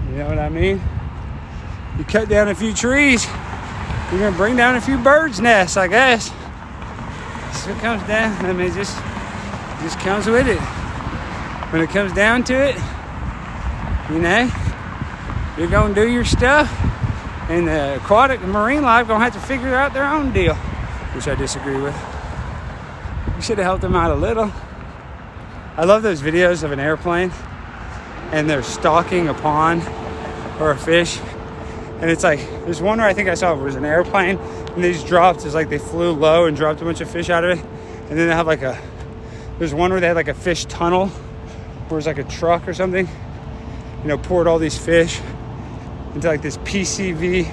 You know what I mean? You cut down a few trees, you're going to bring down a few birds' nests, I guess. So it comes down. I mean, it just comes with it. When it comes down to it, you know, you're going to do your stuff, and the aquatic and marine life going to have to figure out their own deal, which I disagree with. You should have helped them out a little. I love those videos of an airplane and they're stalking a pond or a fish, and it's like, there's one where I think I saw it was an airplane and they just dropped, it's like they flew low and dropped a bunch of fish out of it, and then they have like there's one where they had like a fish tunnel where it's like a truck or something, you know, poured all these fish into like this PCV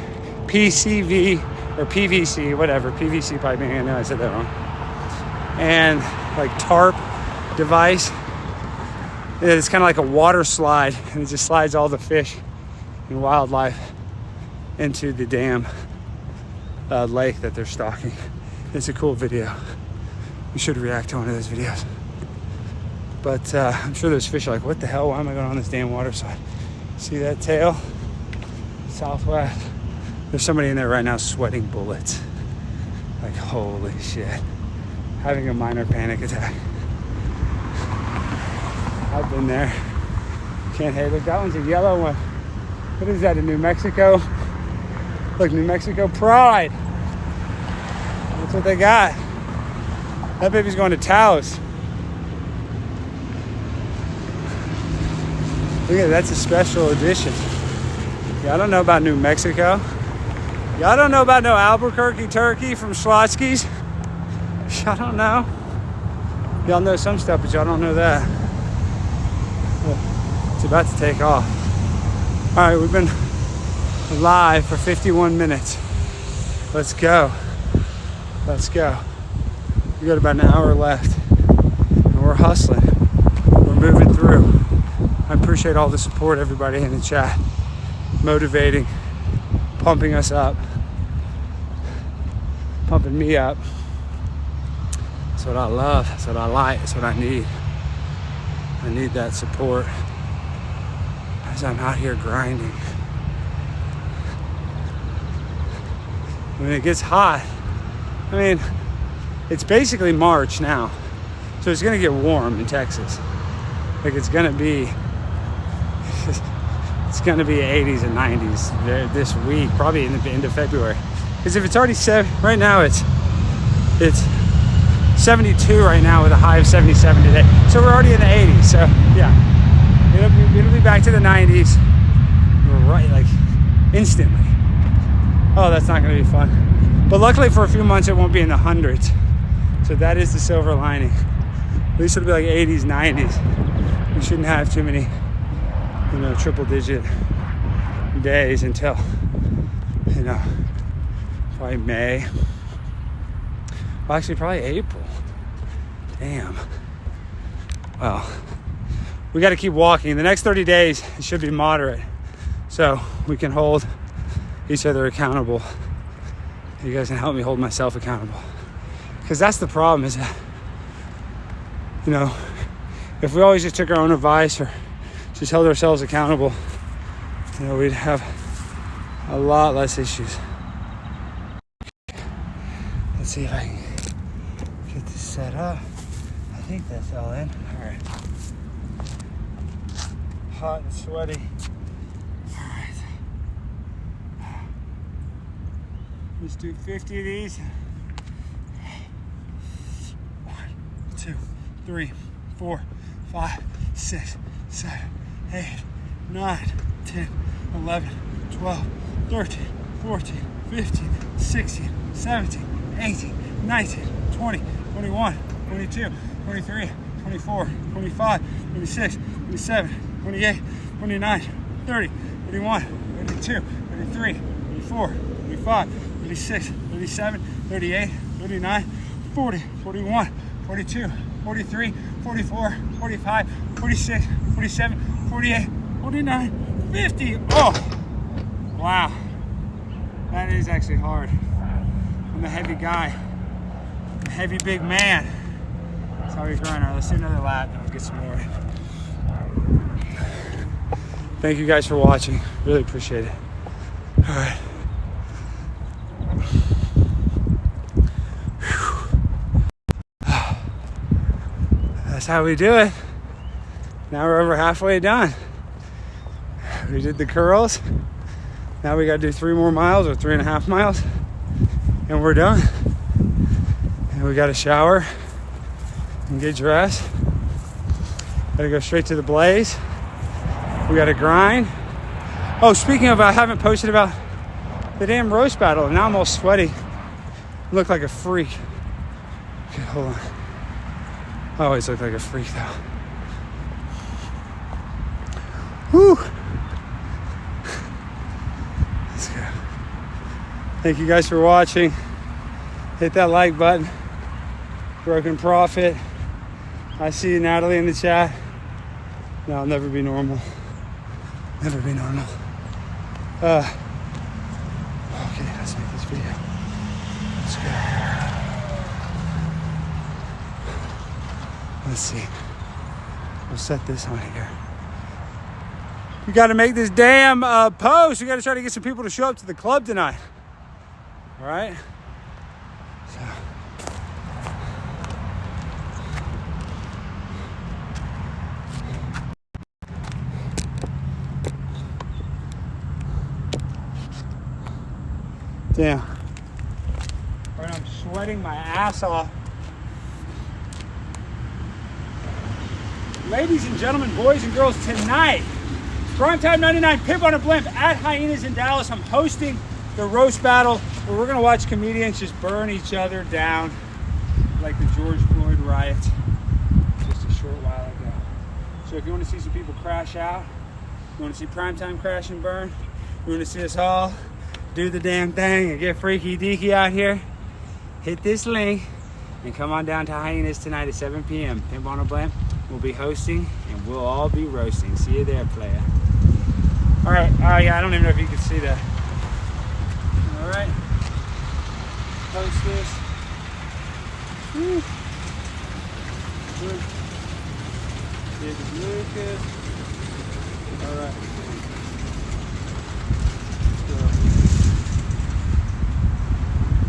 or PVC, whatever, PVC piping, I know I said that wrong, and like tarp device. It's kind of like a water slide, and it just slides all the fish and wildlife into the dam lake that they're stalking. It's a cool video. We should react to one of those videos. But I'm sure those fish are like, what the hell? Why am I going on this damn water slide? See that tail? Southwest. There's somebody in there right now sweating bullets. Like, holy shit. Having a minor panic attack. I've been there. Can't hate. Look, that one's a yellow one. What is that, in New Mexico? Look, New Mexico Pride. That's what they got. That baby's going to Taos. Look at that, that's a special edition. Y'all don't know about New Mexico. Y'all don't know about no Albuquerque turkey from Schlotsky's. Y'all don't know. Y'all know some stuff, but y'all don't know that. It's about to take off. All right, we've been live for 51 minutes. Let's go. Let's go. We got about an hour left, and we're hustling. We're moving through. I appreciate all the support, everybody in the chat, motivating, pumping us up, pumping me up. That's what I love. That's what I like. That's what I need. I need that support as I'm out here grinding. When it gets hot, I mean, it's basically March now, so it's gonna get warm in Texas. Like it's gonna be 80s and 90s this week, probably in the end of February. Because if it's already right now, it's 72 right now with a high of 77 today. So we're already in the 80s. So yeah, it'll be back to the 90s. We're right, like instantly. Oh, that's not gonna be fun. But luckily for a few months, it won't be in the hundreds. So that is the silver lining. At least it'll be like 80s, 90s. We shouldn't have too many, triple digit days until, probably May. Well, actually probably April. Damn. Well, we got to keep walking. The next 30 days, it should be moderate. So we can hold each other accountable. You guys can help me hold myself accountable. Because that's the problem is that, if we always just took our own advice or just held ourselves accountable, we'd have a lot less issues. Let's see if I can get this set up. I think that's all in. All right. Hot and sweaty. All right. Let's do 50 of these. 1, 2, 3, 4, 5, 6, 7, 8, 9, 10, 11, 12, 13, 14, 15, 16, 17, 18, 19, 20, 21, 22, 23, 24, 25, 26, 27, 28, 29, 30, 31, 32, 33, 34, 35, 36, 37, 38, 39, 40, 41, 42, 43, 44, 45, 46, 47, 48, 49, 50. Oh, wow. That is actually hard. I'm a heavy guy. A heavy big man. That's how we grind. All right, let's do another lap and we'll get some more. Thank you guys for watching. Really appreciate it. All right. That's how we do it. Now we're over halfway done. We did the curls. Now we got to do 3 more miles or 3.5 miles. And we're done. And we got to shower and get dressed. Got to go straight to the blaze. We got to grind. Oh, speaking of, I haven't posted about the damn roast battle. And now I'm all sweaty. I look like a freak. Okay, hold on. I always look like a freak though. Whew. Let's go. Thank you guys for watching. Hit that like button. Broken Prophet. I see you, Natalie, in the chat. No, I'll never be normal. Never be normal. Okay, let's make this video. Let's go. Let's see. We'll set this on here. We got to make this damn post. We got to try to get some people to show up to the club tonight. All right? So. Damn. All right, I'm sweating my ass off. Ladies and gentlemen, boys and girls, tonight, Primetime 99 Pimp on a Blimp at Hyenas in Dallas. I'm hosting the roast battle where we're gonna watch comedians just burn each other down like the George Floyd riots just a short while ago. So if you want to see some people crash out, you want to see Primetime crash and burn, you want to see us all do the damn thing and get freaky deaky out here, hit this link and come on down to Hyenas tonight at 7 p.m. Pimp on a Blimp will be hosting and we'll all be roasting. See you there, player. All right, yeah, I don't even know if you can see that. All right, post this. Woo. Good. David Lucas. All right, let's go.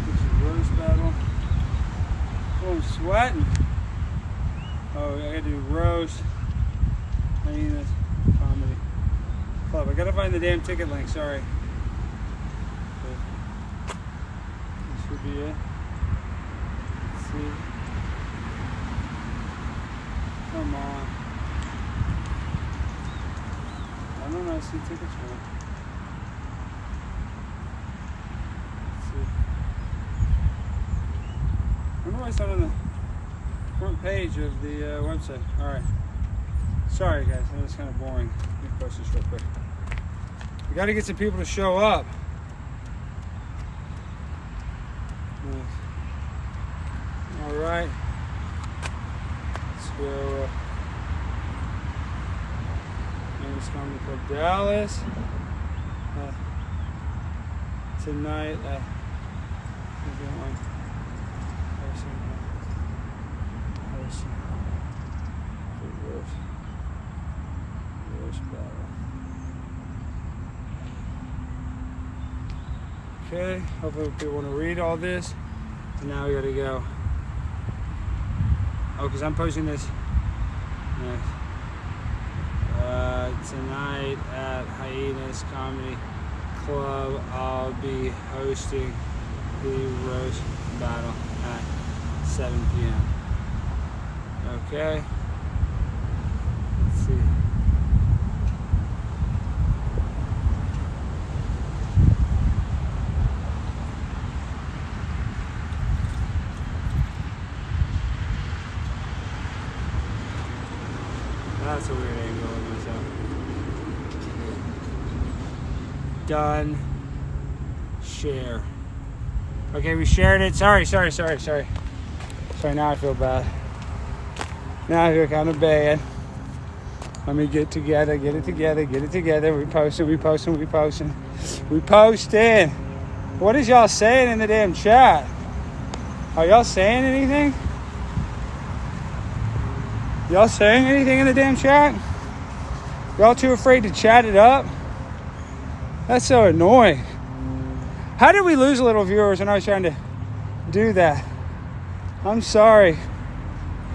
This is roast battle. Oh, I'm sweating. Oh, I gotta do roast. Hyenas comedy club. I gotta find the damn ticket link. Sorry. Okay. This should be it. Let's see. Come on. I don't know. I see tickets for it. Let's see. I wonder why it's not on the front page of the website. All right. Sorry, guys. That was kind of boring. Let me post this real quick. We got to get some people to show up. Nice. All right. Let's go. Hyenas Comedy Club Dallas. Tonight. Okay, hopefully people want to read all this. And now we gotta go. Oh, because I'm posting this tonight at Hyenas Comedy Club. I'll be hosting the roast battle at 7 p.m. Okay. Let's see. That's a weird angle of myself. Done. Share. Okay, we shared it. Sorry. Sorry, now I feel bad. Now I feel kind of bad. Let me get it together. We posting. What is y'all saying in the damn chat? Are y'all saying anything? Y'all saying anything in the damn chat? Y'all too afraid to chat it up? That's so annoying. How did we lose a little viewers when I was trying to do that? I'm sorry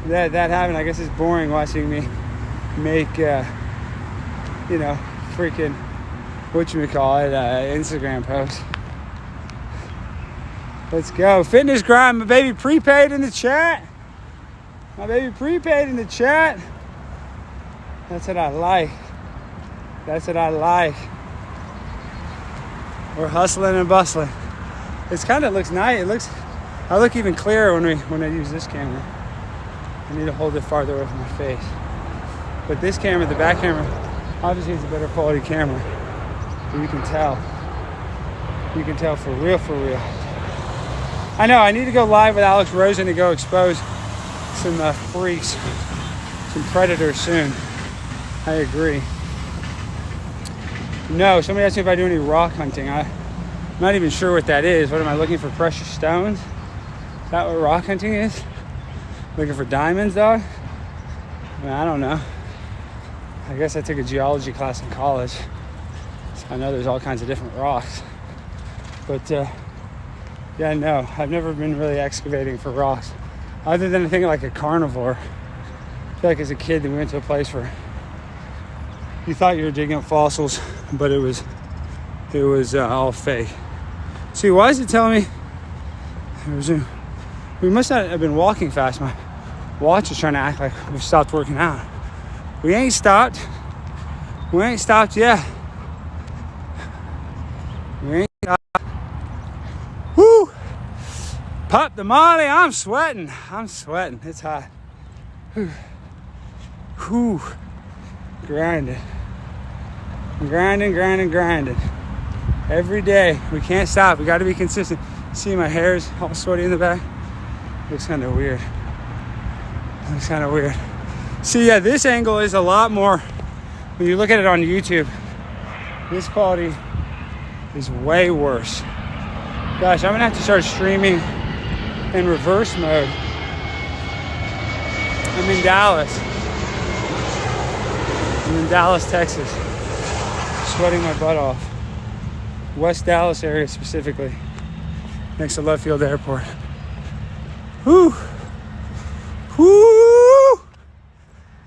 that happened. I guess it's boring watching me make, freaking, Instagram posts. Let's go. Fitness grind, my baby prepaid in the chat. That's what I like. We're hustling and bustling. It kind of looks nice. I look even clearer when I use this camera. I need to hold it farther away from my face. But this camera, the back camera, obviously it's a better quality camera. But you can tell. You can tell for real. I know, I need to go live with Alex Rosen to go expose some freaks, some predators soon. I agree. No, somebody asked me if I do any rock hunting. I'm not even sure what that is. What am I looking for? Precious stones? Is that what rock hunting is? Looking for diamonds, dog? I don't know. I guess I took a geology class in college, so I know there's all kinds of different rocks. But yeah, no, I've never been really excavating for rocks, other than I think like a carnivore. I feel like as a kid, we went to a place where you thought you were digging up fossils, but it was all fake. See, why is it telling me? We must not have been walking fast. My watch is trying to act like we've stopped working out. We ain't stopped. We ain't stopped yet. We ain't stopped. Woo! Pop the molly. I'm sweating. It's hot. Whew. Grinding. Every day. We can't stop. We got to be consistent. See, my hair's all sweaty in the back. Looks kind of weird. See, yeah, this angle is a lot more, when you look at it on YouTube, this quality is way worse. Gosh, I'm gonna have to start streaming in reverse mode. I'm in Dallas, Texas. Sweating my butt off. West Dallas area specifically, next to Love Field Airport. Whew.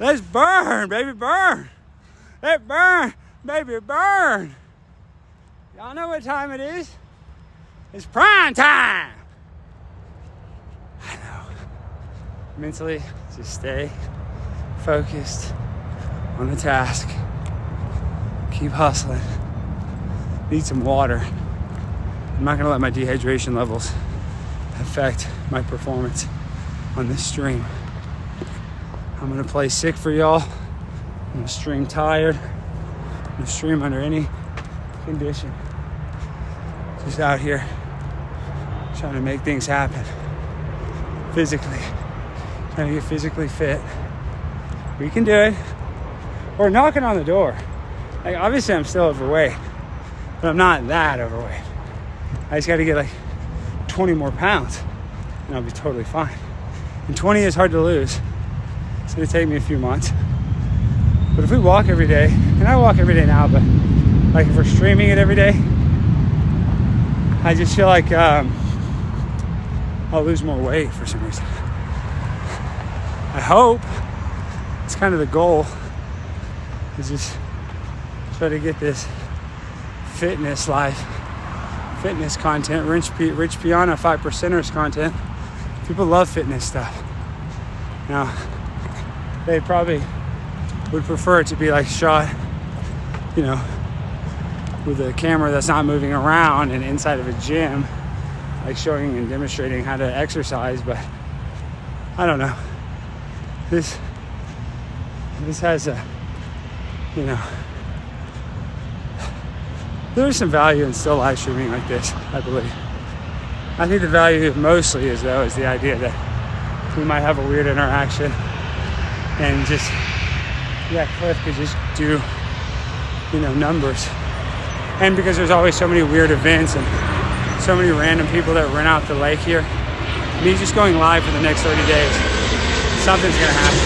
Let's burn, baby, burn. Let's burn, baby, burn. Y'all know what time it is? It's prime time. I know. Mentally, just stay focused on the task. Keep hustling. Need some water. I'm not gonna let my dehydration levels affect my performance on this stream. I'm gonna play sick for y'all. I'm gonna stream tired. I'm gonna stream under any condition. Just out here trying to make things happen. Physically. Trying to get physically fit. We can do it. We're knocking on the door. Like, obviously I'm still overweight, but I'm not that overweight. I just gotta get like 20 more pounds and I'll be totally fine. And 20 is hard to lose. It's gonna take me a few months. But if we walk every day, and I walk every day now, but like if we're streaming it every day, I just feel like I'll lose more weight for some reason. I hope. It's kind of the goal, is just try to get this fitness life, fitness content, Rich Piana 5%ers content. People love fitness stuff. Now, they probably would prefer it to be like shot, you know, with a camera that's not moving around and inside of a gym, like showing and demonstrating how to exercise, but I don't know. This has a, you know, there's some value in still live streaming like this, I believe. I think the value mostly is the idea that we might have a weird interaction and just, yeah, Cliff could just do, you know, numbers. And because there's always so many weird events and so many random people that rent out the lake here, me just going live for the next 30 days, something's gonna happen.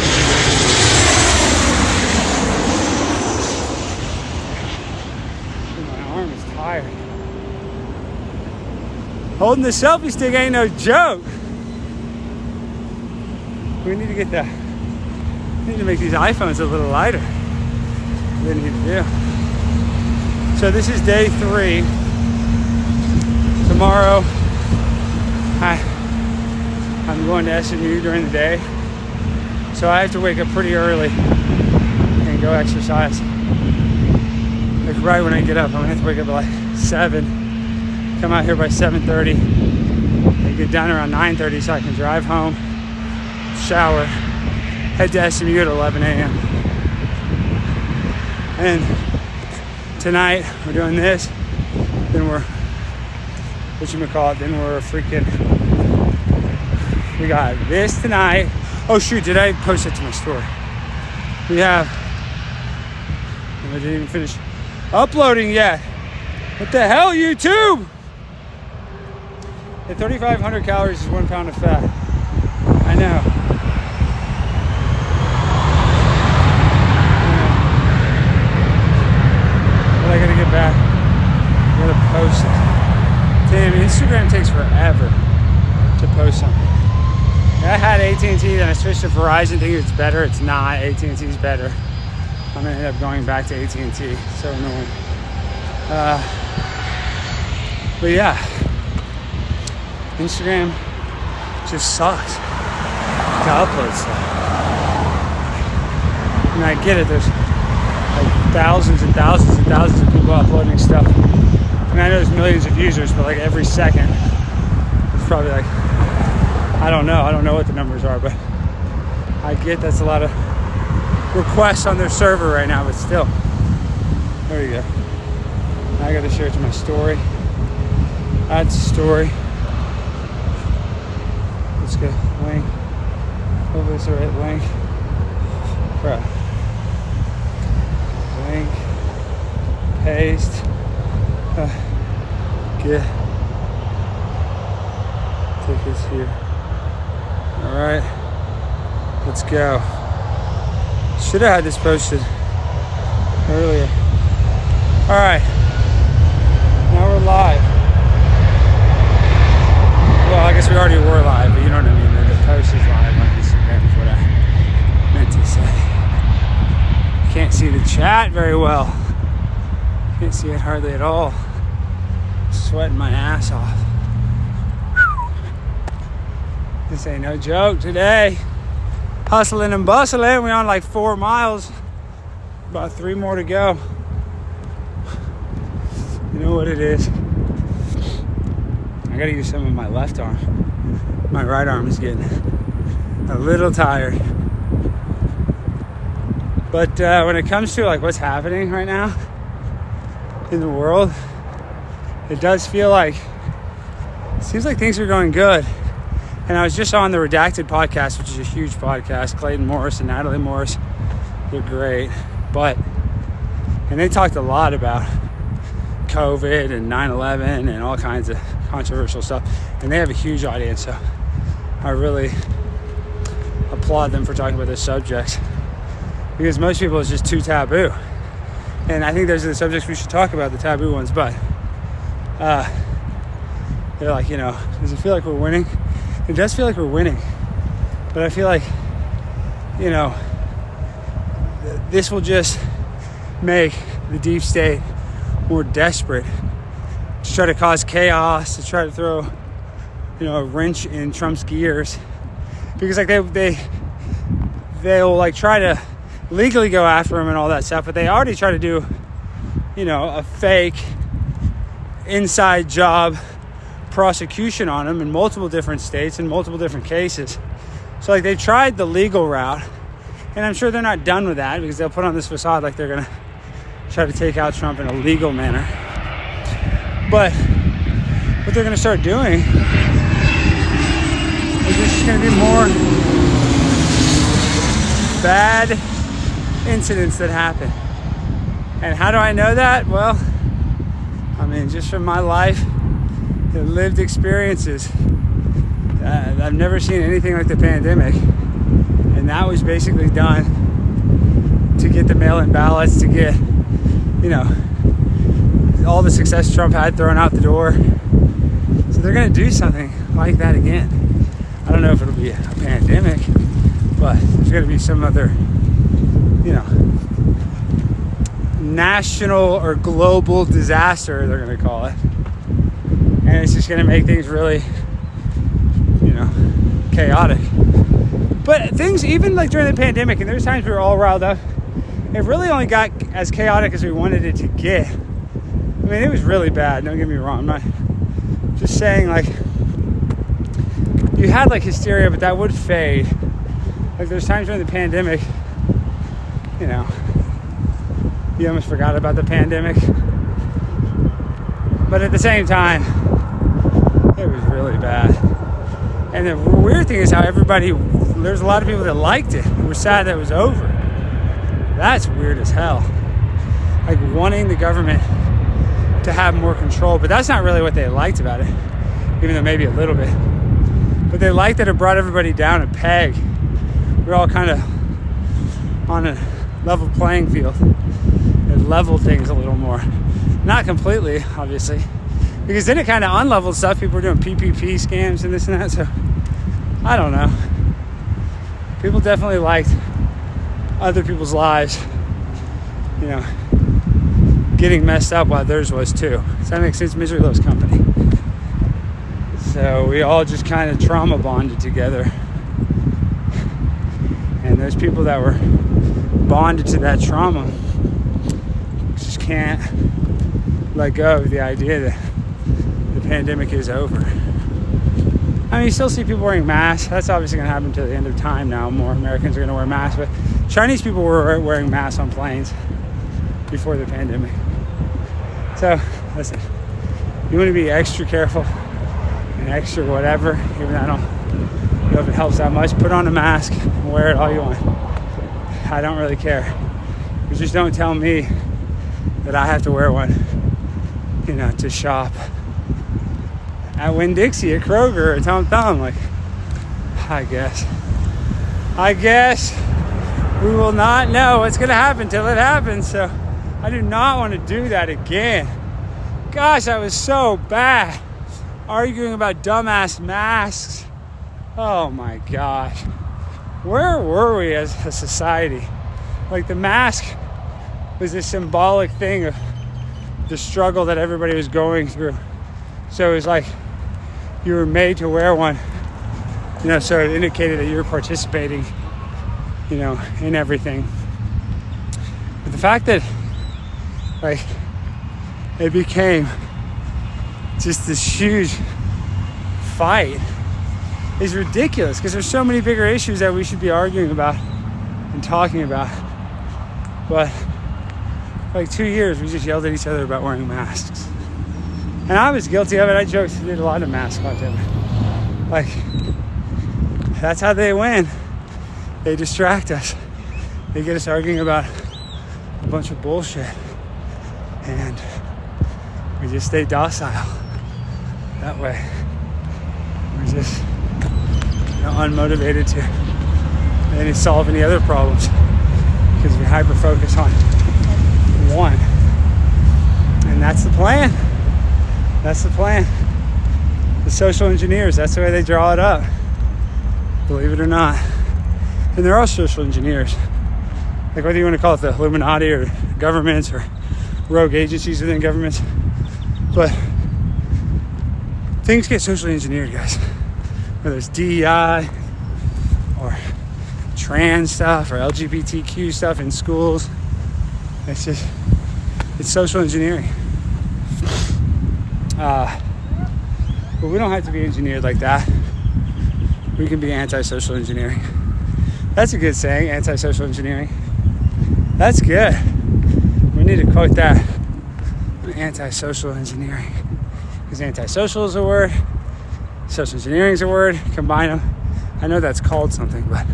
My arm is tired. Holding the selfie stick ain't no joke. We need to get that. We need to make these iPhones a little lighter. We need to do. So this is day 3. Tomorrow, I'm going to SMU during the day. So I have to wake up pretty early and go exercise. Like right when I get up, I'm gonna have to wake up at like 7. Come out here by 7:30. And get down around 9:30 so I can drive home, shower, head to SMU at 11 a.m. And tonight we're doing this. Then we're, then we're freaking, we got this tonight. Oh shoot, did I post it to my story? We have, I didn't even finish uploading yet. What the hell, YouTube? At 3,500 calories is 1 pound of fat. I know. But I gotta get back. I gotta post it. Damn, Instagram takes forever to post something. I had AT&T, then I switched to Verizon, thinking it's better. It's not. AT&T's better. I'm gonna end up going back to AT&T. So annoying. But yeah, Instagram just sucks to upload stuff. And I get it, there's like thousands and thousands and thousands of people uploading stuff. I mean, I know there's millions of users, but like every second, it's probably like, I don't know what the numbers are, but I get that's a lot of requests on their server right now, but still. There you go. Now I gotta share it to my story. Add to story. Let's go. Link. Hopefully it's the right link. Bro. Link. Paste. Get. Take this here. Alright. Let's go. Should have had this posted earlier. Alright. Now we're live. Well, I guess we already were live, but you know what I mean. The post is live on Instagram is what I meant to say. Can't see the chat very well. Can't see it hardly at all. Sweating my ass off. This ain't no joke today. Hustling and bustling. We're on like 4 miles. About 3 more to go. You know what it is. I gotta use some of my left arm. My right arm is getting a little tired. But when it comes to like what's happening right now in the world, it does feel like, it seems like things are going good. And I was just on the Redacted podcast, which is a huge podcast. Clayton Morris and Natalie Morris, they're great. And they talked a lot about COVID and 9/11 and all kinds of controversial stuff. And they have a huge audience, so I really applaud them for talking about those subjects. Because most people, it's just too taboo. And I think those are the subjects we should talk about, the taboo ones. But they're like, you know, does it feel like we're winning? It does feel like we're winning. But I feel like, you know, this will just make the deep state more desperate to try to cause chaos, to try to throw, you know, a wrench in Trump's gears. Because like they'll like try to legally go after him and all that stuff, but they already try to do, you know, a fake inside job prosecution on him in multiple different states in multiple different cases. So like they tried the legal route, and I'm sure they're not done with that, because they'll put on this facade like they're gonna try to take out Trump in a legal manner. But what they're gonna start doing is there's just gonna be more bad incidents that happen. And how do I know that? Well, I mean, just from my life, the lived experiences. I've never seen anything like the pandemic. And that was basically done to get the mail-in ballots, to get, you know, all the success Trump had thrown out the door. So they're going to do something like that again. I don't know if it'll be a pandemic, but there's going to be some other, you know, national or global disaster, they're going to call it. And it's just going to make things really, you know, chaotic. But things, even like during the pandemic, and there's times we were all riled up, it really only got as chaotic as we wanted it to get. I mean, it was really bad, don't get me wrong. I'm not just saying, like, you had like hysteria, but that would fade. Like there's times during the pandemic, you know, you almost forgot about the pandemic. But at the same time, it was really bad. And the weird thing is how there's a lot of people that liked it and were sad that it was over. That's weird as hell. Like wanting the government to have more control, but that's not really what they liked about it, even though maybe a little bit. But they liked that it brought everybody down a peg. We're all kind of on a level playing field. It leveled things a little more. Not completely, obviously, because then it kind of unleveled stuff. People were doing PPP scams and this and that, so I don't know. People definitely liked other people's lives, you know, getting messed up while theirs was too. Does that make sense? Misery loves company. So we all just kind of trauma bonded together. And those people that were bonded to that trauma just can't let go of the idea that the pandemic is over. I mean, you still see people wearing masks. That's obviously going to happen until the end of time now. More Americans are going to wear masks. But Chinese people were wearing masks on planes before the pandemic. So, listen, you want to be extra careful and extra whatever, even though I don't know if it helps that much. Put on a mask and wear it all you want. I don't really care. But just don't tell me that I have to wear one, to shop at Winn-Dixie, at Kroger, at Tom Thumb. Like, I guess we will not know what's going to happen till it happens. So I do not want to do that again. Gosh, that was so bad. Arguing about dumbass masks. Oh my gosh. Where were we as a society? Like, the mask was a symbolic thing of the struggle that everybody was going through. So it was like you were made to wear one, so it indicated that you were participating, in everything. But the fact that, it became just this huge fight is ridiculous, because there's so many bigger issues that we should be arguing about and talking about. But for like 2 years, we just yelled at each other about wearing masks. And I was guilty of it. I joked, did a lot of mask content. Like, that's how they win. They distract us. They get us arguing about a bunch of bullshit. And we just stay docile that way. We're just unmotivated to solve any other problems, because we hyper focus on one. And that's the plan. That's the plan. The social engineers, that's the way they draw it up. Believe it or not. And there are social engineers. Like, whether you want to call it the Illuminati or governments or rogue agencies within governments. But things get socially engineered, guys. Whether it's DEI or trans stuff or LGBTQ stuff in schools. It's social engineering. But we don't have to be engineered like that. We can be anti-social engineering. That's a good saying, anti-social engineering. That's good. We need to quote that. Anti-social engineering. Because anti-social is a word, social engineering is a word. Combine them. I know that's called something, but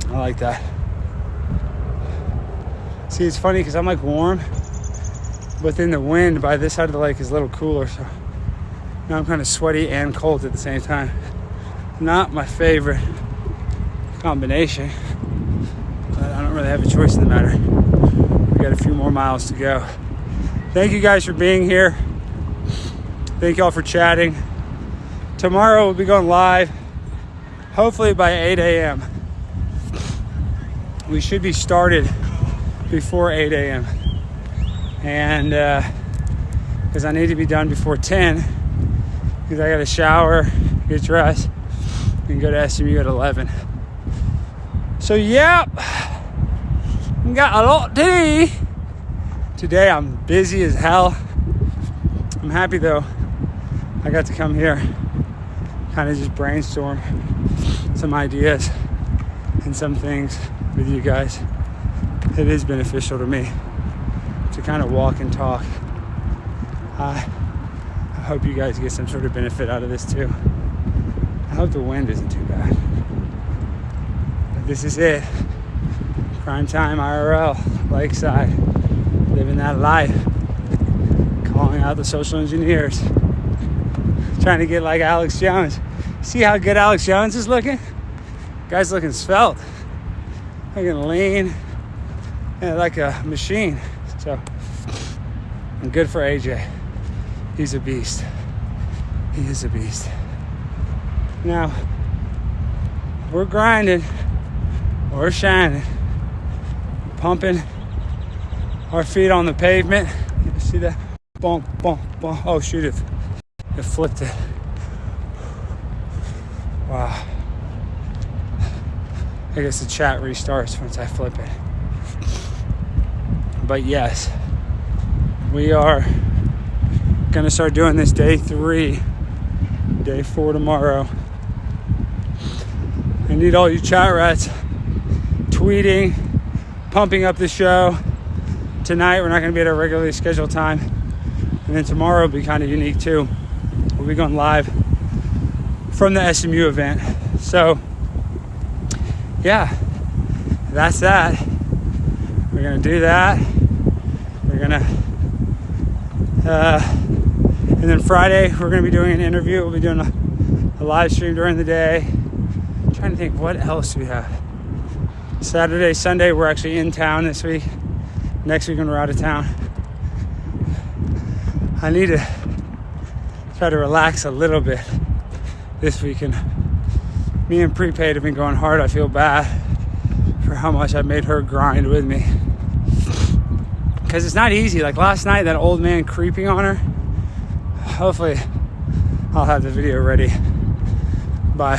I like that. See, it's funny because I'm like warm, but then the wind by this side of the lake is a little cooler, so now I'm kind of sweaty and cold at the same time. Not my favorite combination, but I don't really have a choice in the matter. We got a few more miles to go. Thank you guys for being here. Thank y'all for chatting. Tomorrow we'll be going live, hopefully by 8 a.m. We should be started before 8 a.m. And because I need to be done before 10, because I got to shower, get dressed, and go to SMU at 11. So yep, we got a lot to do. Today I'm busy as hell. I'm happy though. I got to come here, kind of just brainstorm some ideas and some things with you guys. It is beneficial to me to kind of walk and talk. I hope you guys get some sort of benefit out of this too. I hope the wind isn't too bad. But this is it. Prime time IRL, Lakeside, living that life. Calling out the social engineers. Trying to get like Alex Jones. See how good Alex Jones is looking? Guy's looking svelte. Looking lean. And like a machine. So, and good for AJ. He's a beast. He is a beast. Now, we're grinding. We're shining. Pumping our feet on the pavement. You see that? Bonk, bonk, bonk. Oh, shoot, it flipped it. Wow. I guess the chat restarts once I flip it. But yes, we are gonna start doing this day 3, day 4 tomorrow. I need all you chat rats tweeting, pumping up the show. Tonight we're not gonna be at our regularly scheduled time, and then tomorrow will be kind of unique too. We'll be going live from the SMU event. So yeah, that's that. We're gonna do that. We're gonna and then Friday we're gonna be doing an interview. We'll be doing a live stream during the day. I'm trying to think, what else do we have? Saturday, Sunday, we're actually in town this week. Next week when we're out of town. I need to try to relax a little bit this weekend. Me and Prepaid have been going hard. I feel bad for how much I made her grind with me. Because it's not easy. Like last night, that old man creeping on her. Hopefully, I'll have the video ready by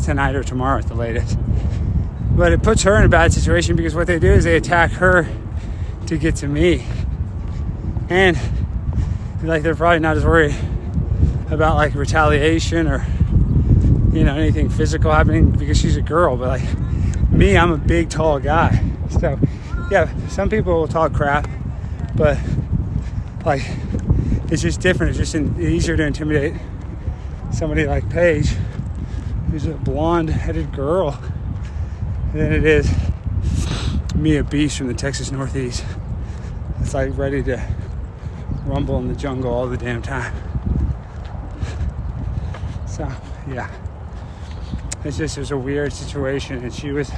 tonight or tomorrow at the latest. But it puts her in a bad situation because what they do is they attack her to get to me. And like they're probably not as worried about like retaliation or anything physical happening because she's a girl, but like me, I'm a big tall guy. So yeah, some people will talk crap, but like it's just different. It's just easier to intimidate somebody like Paige, who's a blonde-headed girl, than it is me, a beast from the Texas Northeast. It's like ready to rumble in the jungle all the damn time. So yeah, it was a weird situation, and she was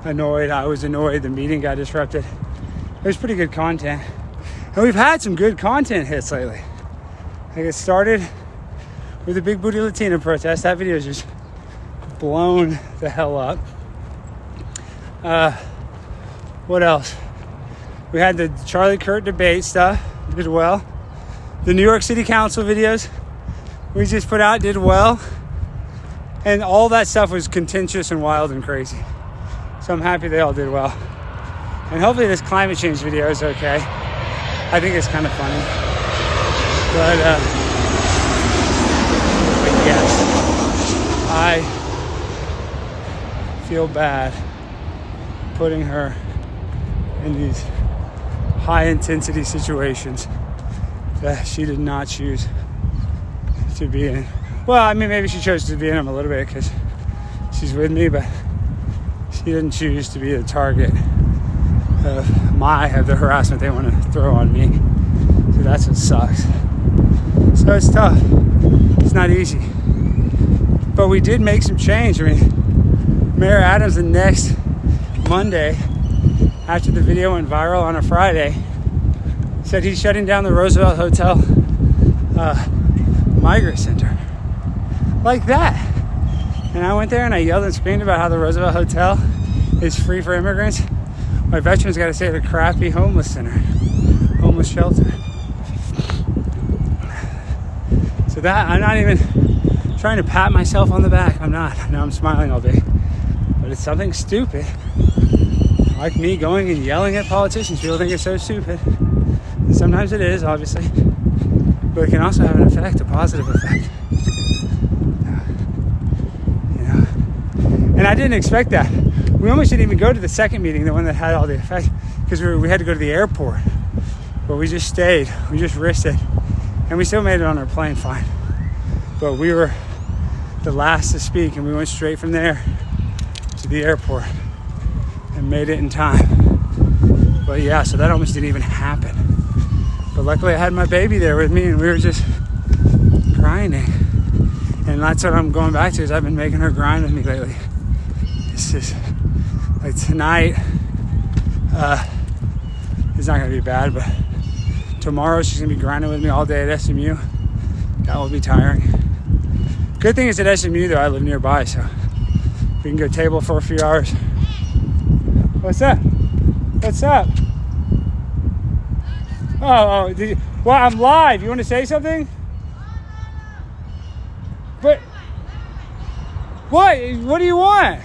annoyed, I was annoyed, the meeting got disrupted. It was pretty good content, and we've had some good content hits lately. Like it started with the Big Booty Latina protest. That video is just blown the hell up. What else? We had the Charlie Kirk debate stuff, did well. The New York City Council videos we just put out did well. And all that stuff was contentious and wild and crazy. So I'm happy they all did well. And hopefully this climate change video is okay. I think it's kind of funny. But yes, I feel bad putting her in these high intensity situations that she did not choose to be in. Well, I mean, maybe she chose to be in them a little bit because she's with me, but she didn't choose to be the target of the harassment they want to throw on me. So that's what sucks. So it's tough. It's not easy. But we did make some change. I mean, Mayor Adams, the next Monday, after the video went viral on a Friday, said he's shutting down the Roosevelt Hotel migrant center. Like that. And I went there and I yelled and screamed about how the Roosevelt Hotel is free for immigrants. My veterans got to stay at a crappy homeless shelter. So that, I'm not even trying to pat myself on the back. I'm not. I know I'm smiling all day. But it's something stupid. Like me going and yelling at politicians. People think it's so stupid. And sometimes it is, obviously. But it can also have an effect, a positive effect. And I didn't expect that. We almost didn't even go to the second meeting, the one that had all the effect, because we had to go to the airport. But we just stayed. We just risked it. And we still made it on our plane fine. But we were the last to speak, and we went straight from there to the airport and made it in time. But yeah, so that almost didn't even happen. But luckily I had my baby there with me, and we were just grinding. And that's what I'm going back to, is I've been making her grind with me lately. It's just like tonight is not gonna be bad, but tomorrow she's gonna be grinding with me all day at SMU. That will be tiring. Good thing is at SMU though, I live nearby, so we can go table for a few hours. What's up? What's up? Oh, well, I'm live. You want to say something? But what? What do you want?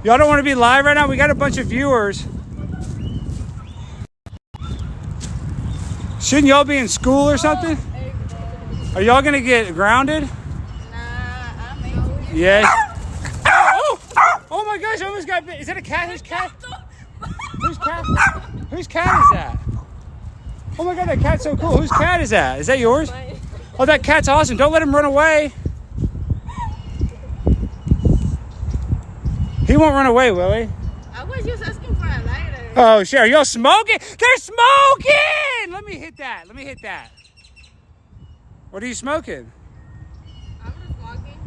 Y'all don't want to be live right now? We got a bunch of viewers. Shouldn't y'all be in school or something? Are y'all gonna get grounded? Nah, I'm in. Yeah. Oh my gosh, I almost got bit. Is that a cat? Whose cat? Whose cat? Whose cat is that? Oh my god, that cat's so cool. Whose cat is that? Is that yours? Oh, that cat's awesome. Don't let him run away. He won't run away, will he? I was just asking for a lighter. Oh, shit. Are y'all smoking? They're smoking! Let me hit that. Let me hit that. What are you smoking? I'm just smoking.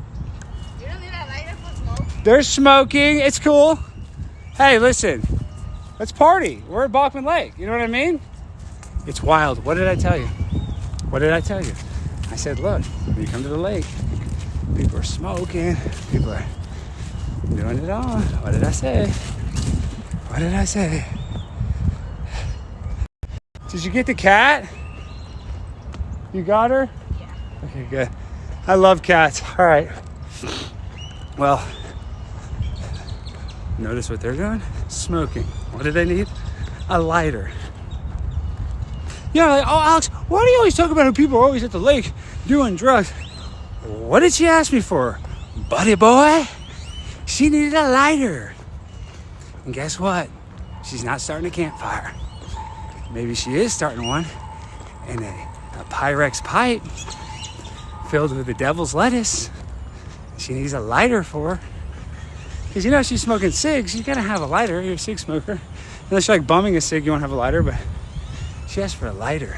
You don't need a lighter for smoke? They're smoking. It's cool. Hey, listen. Let's party. We're at Bachman Lake. You know what I mean? It's wild. What did I tell you? What did I tell you? I said, look, when you come to the lake, people are smoking. People are doing it all. What did I say? What did I say? Did you get the cat? You got her? Yeah. Okay, good. I love cats. All right. Well, notice what they're doing? Smoking. What do they need? A lighter. Yeah, like, oh, Alex, why do you always talk about how people are always at the lake doing drugs? What did she ask me for? Buddy boy? She needed a lighter. And guess what? She's not starting a campfire. Maybe she is starting one in a Pyrex pipe filled with the devil's lettuce. She needs a lighter for her. Because you know she's smoking cigs, you gotta have a lighter. You're a cig smoker. Unless you're like bumming a cig, you won't have a lighter, but she asked for a lighter.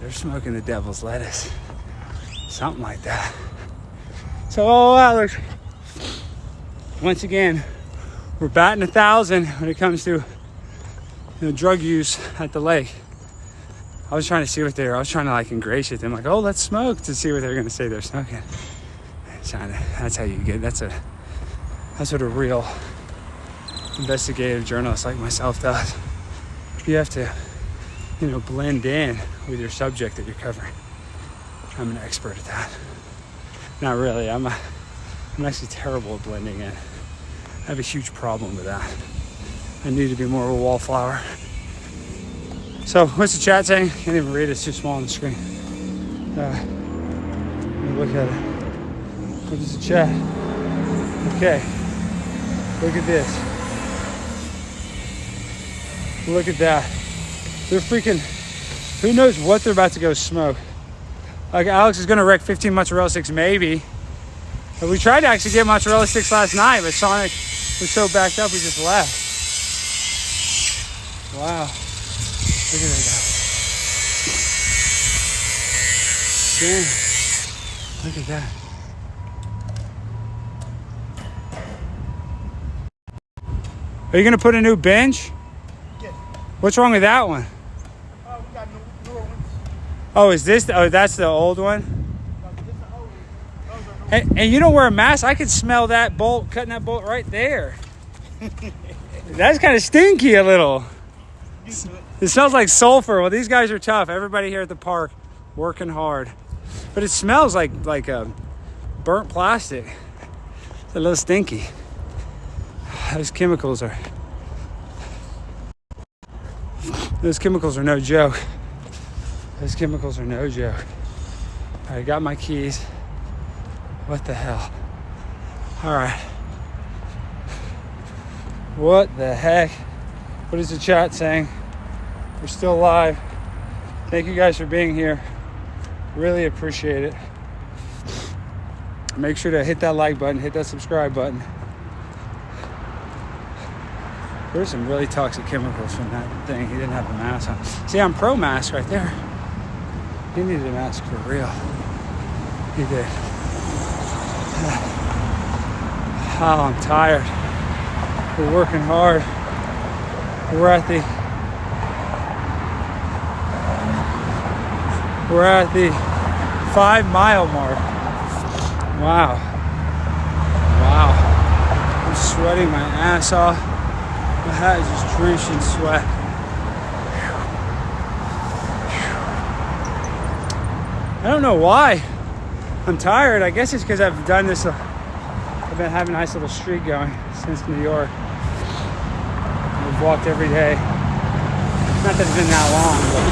They're smoking the devil's lettuce. Something like that. So, oh, Alex, once again, we're batting 1,000 when it comes to drug use at the lake. I was trying to see what they were. I was trying to like ingratiate them, like, oh, let's smoke, to see what they were gonna say they're smoking. That's how you get. That's what a real investigative journalist like myself does. You have to, blend in with your subject that you're covering. I'm an expert at that. Not really. I'm actually terrible at blending in. I have a huge problem with that. I need to be more of a wallflower. So, what's the chat saying? Can't even read it. It's too small on the screen. Let me look at it. What is the chat? Okay. Look at this. Look at that. They're freaking, who knows what they're about to go smoke. Like Alex is gonna wreck 15 mozzarella sticks maybe. But we tried to actually get mozzarella sticks last night, but Sonic was so backed up we just left. Wow. Look at that guy. Damn. Look at that. Are you gonna put a new bench? Yes. What's wrong with that one? We got newer ones. Oh, is this? Oh, that's the old one. This is the old one. Those are new. And you don't wear a mask. I could smell that bolt, cutting that bolt right there. That's kind of stinky a little. Used to it. It smells like sulfur. Well, these guys are tough. Everybody here at the park working hard, but it smells like burnt plastic. It's a little stinky. Those chemicals are no joke. Those chemicals are no joke. I got my keys. What the hell? All right. What the heck? What is the chat saying? We're still live. Thank you guys for being here. Really appreciate it. Make sure to hit that like button, hit that subscribe button. There's some really toxic chemicals from that thing. He didn't have a mask on. See, I'm pro mask right there. He needed a mask for real. He did. Oh, I'm tired. We're working hard. We're at the 5 mile mark. Wow. I'm sweating my ass off. My hat is just drenched in sweat. I don't know why I'm tired. I guess it's because I've done this been having a nice little streak going since New York. We've walked every day. Not that it's been that long, but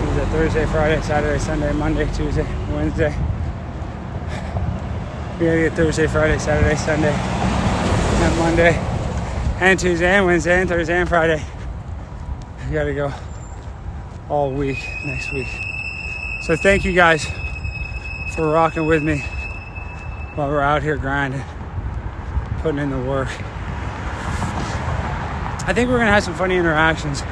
it was a Thursday, Friday, Saturday, Sunday, Monday, Tuesday, Wednesday. We gotta get Thursday, Friday, Saturday, Sunday, and Monday, and Tuesday, and Wednesday, and Thursday, and Friday. We gotta go all week next week. So thank you guys for rocking with me while we're out here grinding, putting in the work. I think we're gonna have some funny interactions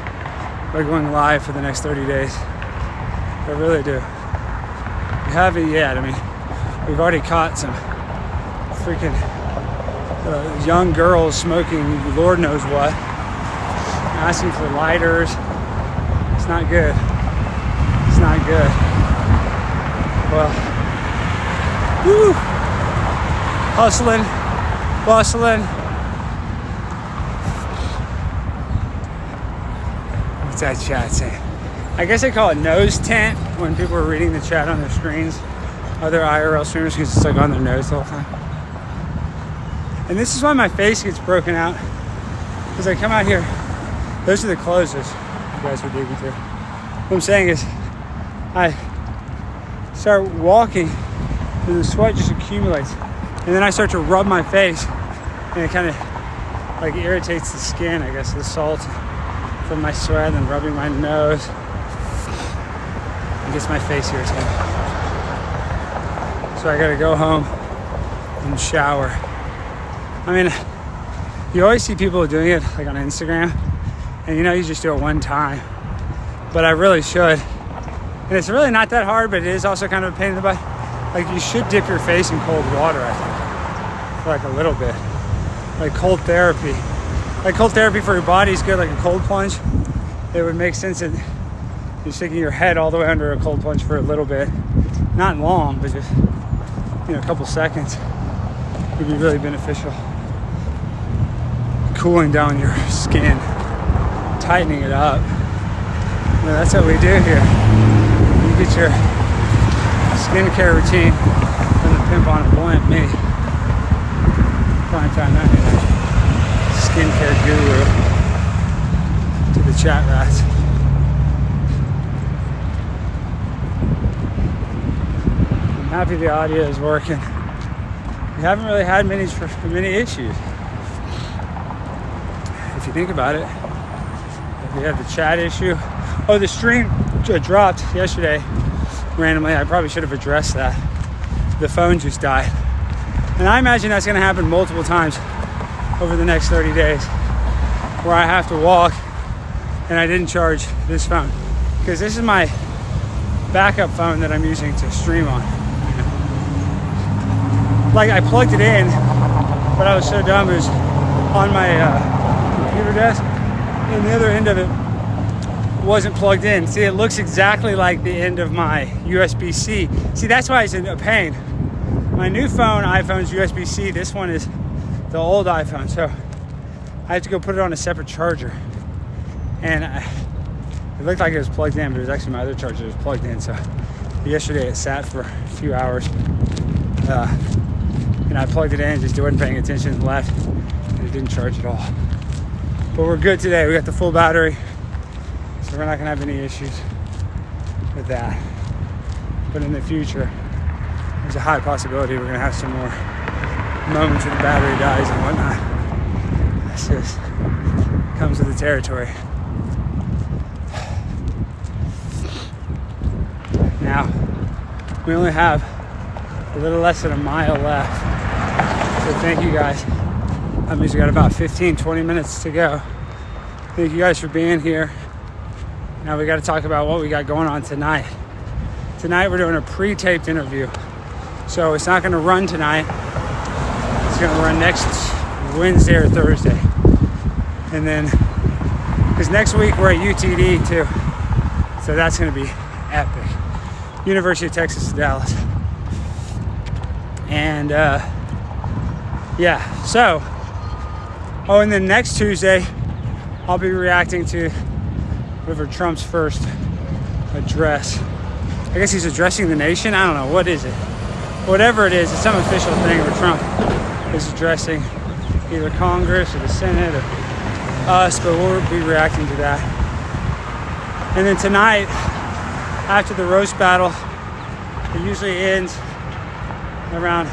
by going live for the next 30 days. I really do. We haven't yet. I mean, we've already caught some freaking young girls smoking Lord knows what, asking for lighters. It's not good. It's not good. Well, woo! Hustling, bustling. What's that chat saying? I guess they call it nose tent when people are reading the chat on their screens. Other IRL streamers, because it's like on their nose the whole time. And this is why my face gets broken out, because I come out here. Those are the closers you guys were digging through. What I'm saying is, I start walking and the sweat just accumulates, and then I start to rub my face, and it kind of like irritates the skin, I guess, the salt from my sweat, and rubbing my nose. It gets my face irritated. So I gotta go home and shower. I mean, you always see people doing it like on Instagram, and you know you just do it one time. But I really should. And it's really not that hard, but it is also kind of a pain in the butt. Like, you should dip your face in cold water, I think, for like a little bit. Like cold therapy. Like cold therapy for your body is good, like a cold plunge. It would make sense that you're sticking your head all the way under a cold plunge for a little bit. Not long, but just, you know, a couple seconds would be really beneficial. Cooling down your skin, tightening it up. You know, that's what we do here. You get your skincare routine from the Pimp on a Blunt, me. Primetime 99. Skincare guru to the chat rats. I'm happy the audio is working. We haven't really had many issues. If you think about it, we had the chat issue. Oh, the stream dropped yesterday randomly. I probably should have addressed that. The phone just died. And I imagine that's going to happen multiple times over the next 30 days, where I have to walk and I didn't charge this phone, because this is my backup phone that I'm using to stream on. Like, I plugged it in, but I was so dumb. It was on my computer desk, and the other end of it wasn't plugged in. See, it looks exactly like the end of my USB-C. See, that's why it's a pain. My new phone, iPhone's USB-C. This one is the old iPhone, so I have to go put it on a separate charger. And it looked like it was plugged in, but it was actually my other charger that was plugged in. So yesterday it sat for a few hours, and I plugged it in, just wasn't paying attention, left, and it didn't charge at all. But we're good today. We got the full battery, so we're not gonna have any issues with that. But in the future, there's a high possibility we're gonna have some more moments where the battery dies and whatnot. That's just comes with the territory. Now, we only have a little less than a mile left. So thank you guys. That means we got about 15-20 minutes to go. Thank you guys for being here. Now we got to talk about what we got going on tonight. Tonight we're doing a pre-taped interview. So it's not going to run tonight. It's going to run next Wednesday or Thursday. And then, because next week we're at UTD too. So that's going to be epic. University of Texas, Dallas. And yeah, so, oh, and then next Tuesday, I'll be reacting to whoever Trump's first address. I guess he's addressing the nation. I don't know. What is it? Whatever it is, it's some official thing where Trump is addressing either Congress or the Senate or us, but we'll be reacting to that. And then tonight, after the roast battle, it usually ends around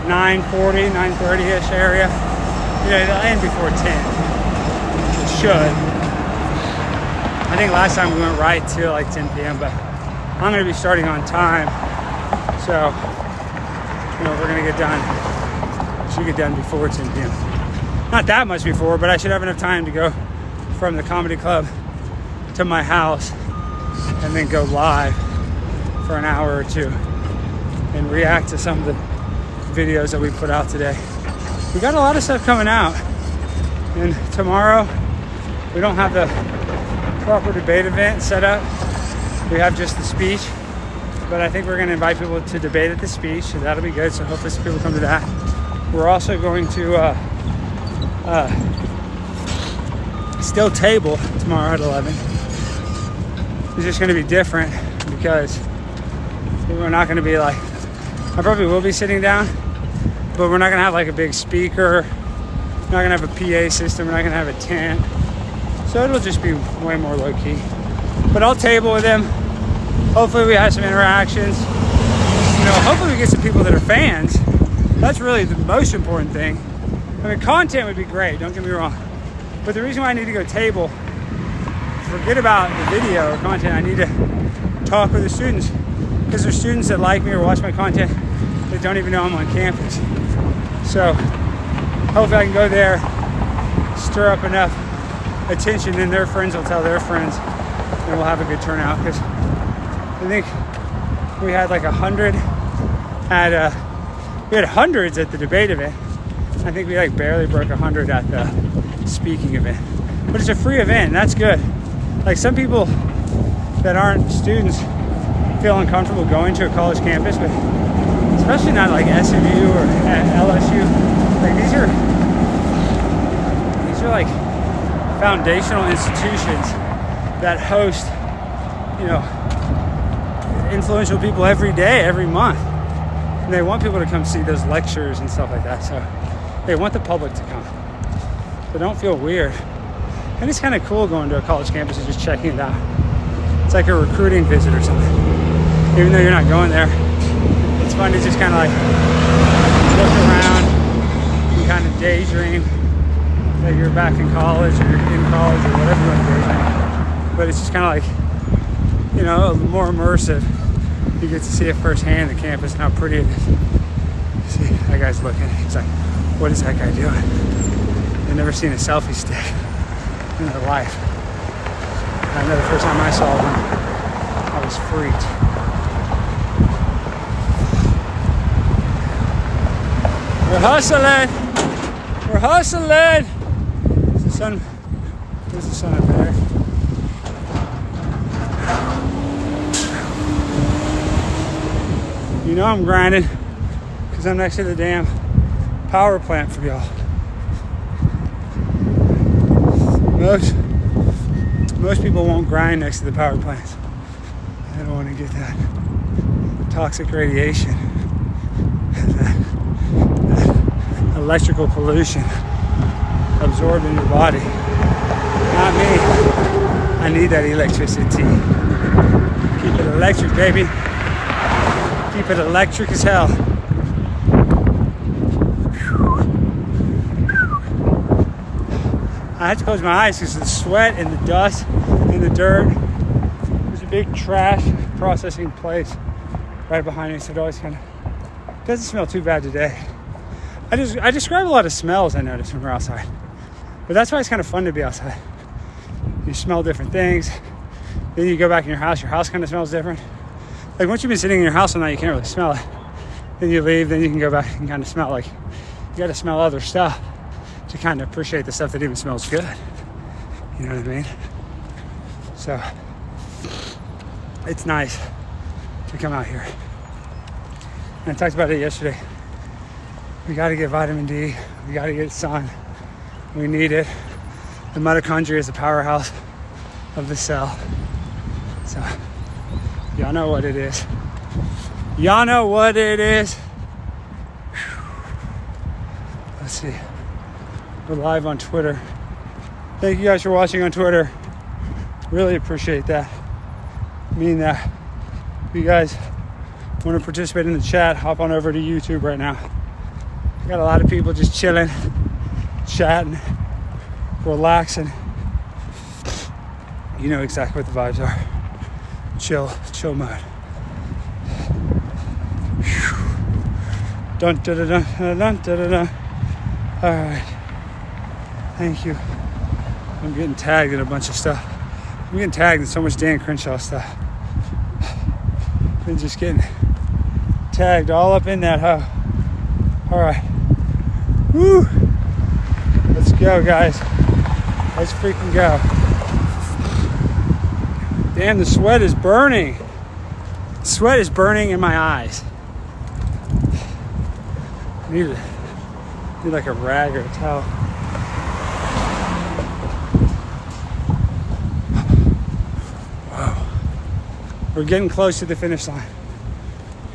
9:40, 9:30-ish area. You know, it'll end before 10. It should. I think last time we went right till like 10 p.m., but I'm going to be starting on time. So, you know, we're going to get done. Should get done before 10 p.m. Not that much before, but I should have enough time to go from the comedy club to my house and then go live for an hour or two and react to some of the videos that we put out today. We got a lot of stuff coming out, and tomorrow we don't have the proper debate event set up. We have just the speech, but I think we're going to invite people to debate at the speech, so that'll be good. So hopefully some people come to that. We're also going to still table tomorrow at 11. It's just going to be different because we're not going to be like, I probably will be sitting down, but we're not going to have like a big speaker. We're not going to have a PA system. We're not going to have a tent. So it'll just be way more low key. But I'll table with them. Hopefully we have some interactions. You know, hopefully we get some people that are fans. That's really the most important thing. I mean, content would be great, don't get me wrong. But the reason why I need to go table, forget about the video or content, I need to talk with the students. Because there's students that like me or watch my content that don't even know I'm on campus. So hopefully I can go there, stir up enough attention, then their friends will tell their friends, and we'll have a good turnout. Because I think we had like 100 at we had hundreds at the debate event. I think we like barely broke 100 at the speaking event. But it's a free event, and that's good. Like some people that aren't students feel uncomfortable going to a college campus, but especially not like SMU or LSU. Like these are like foundational institutions that host, you know, influential people every day, every month. And they want people to come see those lectures and stuff like that. So they want the public to come. So don't feel weird. And it's kind of cool going to a college campus and just checking it out. It's like a recruiting visit or something. Even though you're not going there, it's fun to just kind of like look around and kind of daydream that you're back in college or you're in college or whatever you want to daydream. But it's just kind of like, you know, more immersive. You get to see it firsthand, the campus, and how pretty it is. See, that guy's looking. He's like, what is that guy doing? I've never seen a selfie stick in their life. I know the first time I saw one, I was freaked. We're hustling. We're hustling. Is the sun? There's the sun up there. You know I'm grinding because I'm next to the damn power plant for y'all. Most people won't grind next to the power plants. They don't want to get that toxic radiation, that electrical pollution absorbed in your body. Not me. I need that electricity. Keep it electric, baby. Keep it electric as hell. I had to close my eyes because of the sweat and the dust and the dirt. There's a big trash processing place right behind me, so it always kind of doesn't smell too bad today. I describe a lot of smells I notice when we're outside, but that's why it's kind of fun to be outside. You smell different things. Then you go back in your house kind of smells different. Like once you've been sitting in your house all night, you can't really smell it. Then you leave, then you can go back and kind of smell like you got to smell other stuff to kind of appreciate the stuff that even smells good. You know what I mean? So it's nice to come out here. And I talked about it yesterday. We got to get vitamin D. We got to get sun. We need it. The mitochondria is the powerhouse of the cell. So y'all know what it is. Y'all know what it is. Let's see. We're live on Twitter. Thank you guys for watching on Twitter. Really appreciate that. I mean that. If you guys want to participate in the chat, hop on over to YouTube right now. I got a lot of people just chilling, chatting, relaxing. You know exactly what the vibes are. Chill mode. Dun dun dun dun dun dun dun. All right. Thank you. I'm getting tagged in a bunch of stuff. I'm getting tagged in so much Dan Crenshaw stuff. Been just getting tagged all up in that hoe. All right. Woo. Let's go, guys. Let's freaking go. Damn, the sweat is burning. Sweat is burning in my eyes. I need like a rag or a towel. Wow. We're getting close to the finish line.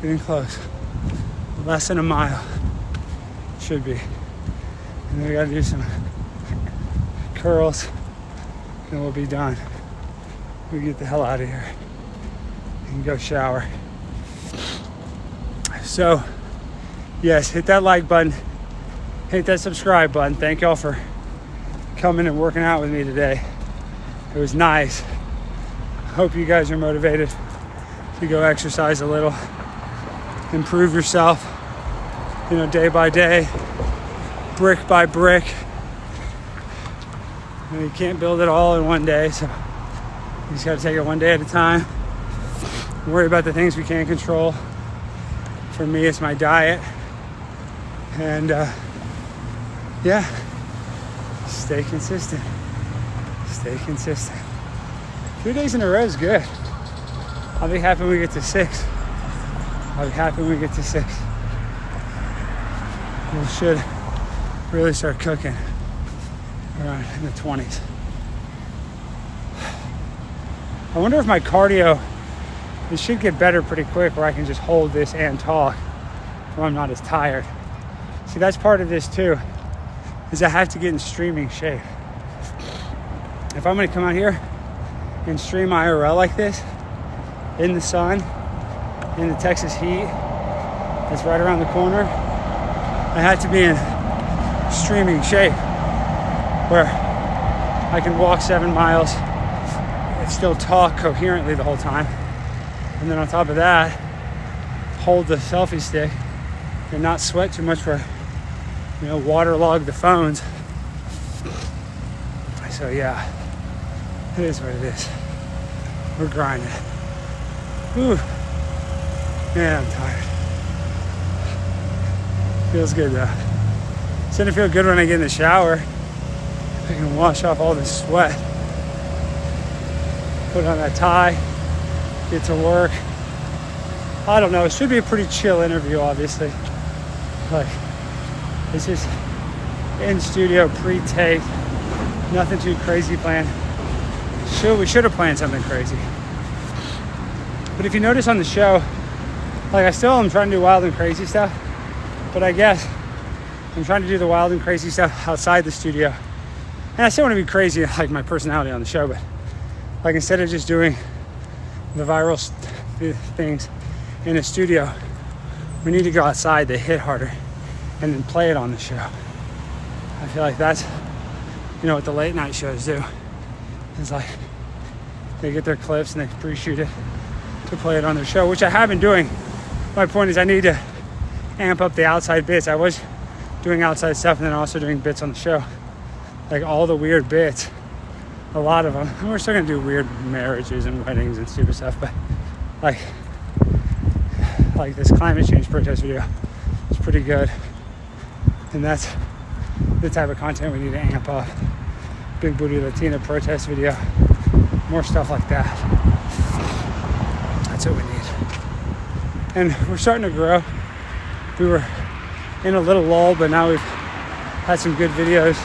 Getting close. Less than a mile. Should be. And then we gotta do some curls and we'll be done. We get the hell out of here and go shower. So, yes, hit that like button, hit that subscribe button. Thank y'all for coming and working out with me today. It was nice. Hope you guys are motivated to go exercise a little, improve yourself, day by day, brick by brick. You can't build it all in one day, so you just got to take it one day at a time. Worry about the things we can't control. For me, it's my diet. And yeah, stay consistent. Stay consistent. 2 days in a row is good. I'll be happy when we get to 6. I'll be happy when we get to 6. We should really start cooking around in the 20s. I wonder if my cardio, it should get better pretty quick where I can just hold this and talk where I'm not as tired. See, that's part of this too, is I have to get in streaming shape. If I'm gonna come out here and stream IRL like this, in the sun, in the Texas heat, that's right around the corner, I have to be in streaming shape where I can walk 7 miles and still talk coherently the whole time. And then on top of that, hold the selfie stick and not sweat too much for, waterlog the phones. So yeah, it is what it is. We're grinding. Whew. Man, I'm tired. Feels good though. It's gonna feel good when I get in the shower. I can wash off all this sweat. Put on that tie. Get to work. I don't know. It should be a pretty chill interview, obviously. Like, this is in studio, pre-tape. Nothing too crazy planned. We should have planned something crazy. But if you notice on the show, like I still am trying to do wild and crazy stuff, but I guess I'm trying to do the wild and crazy stuff outside the studio. And I still want to be crazy, like my personality on the show, but like instead of just doing the viral things in a studio, we need to go outside to hit harder and then play it on the show. I feel like that's, what the late night shows do. It's like they get their clips and they pre-shoot it to play it on their show, which I have been doing. My point is I need to amp up the outside bits. I was doing outside stuff and then also doing bits on the show. Like all the weird bits, a lot of them. And we're still gonna do weird marriages and weddings and stupid stuff, but like this climate change protest video is pretty good. And that's the type of content we need to amp up. Big booty Latina protest video, more stuff like that. That's what we need. And we're starting to grow. We were in a little lull, but now we've had some good videos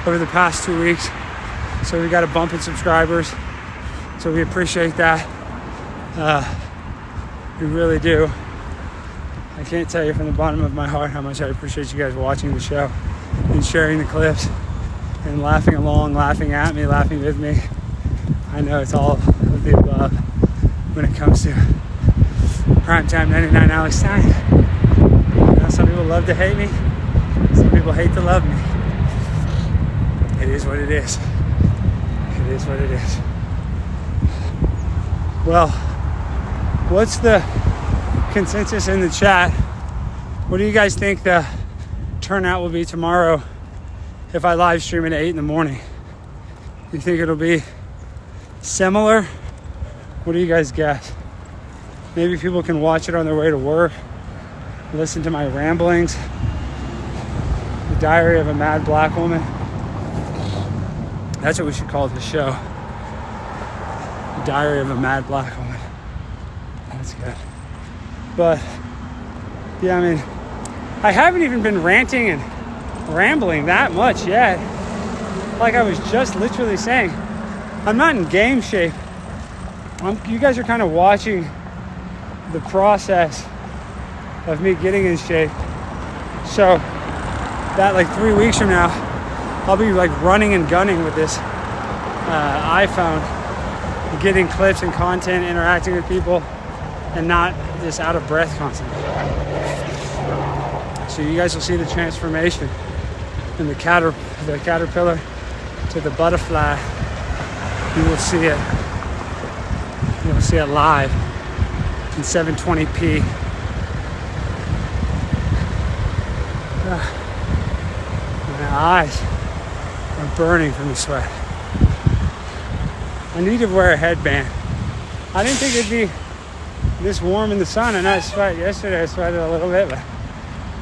over the past 2 weeks. So we got a bump in subscribers. So we appreciate that. We really do. I can't tell you from the bottom of my heart how much I appreciate you guys watching the show. and sharing the clips and laughing along, laughing at me, laughing with me. I know it's all of the above when it comes to Primetime 99 Alex Stein. You know, some people love to hate me. Some people hate to love me. It is what it is. It is what it is. Well, what's the consensus in the chat? What do you guys think the turnout will be tomorrow if I live stream at 8 in the morning? You think it'll be similar? What do you guys guess? Maybe people can watch it on their way to work, listen to my ramblings, the diary of a mad black woman. That's what we should call this show. The diary of a mad black woman. That's good. But yeah, I mean, I haven't even been ranting and rambling that much yet. Like I was just literally saying, I'm not in game shape. You guys are kind of watching the process of me getting in shape. So that like 3 weeks from now, I'll be like running and gunning with this iPhone, getting clips and content, interacting with people, and not just out of breath constantly. So you guys will see the transformation in the caterpillar to the butterfly. You will see it. You will see it live in 720p. My eyes are burning from the sweat. I need to wear a headband. I didn't think it'd be this warm in the sun, and I sweat. Yesterday I sweated a little bit, but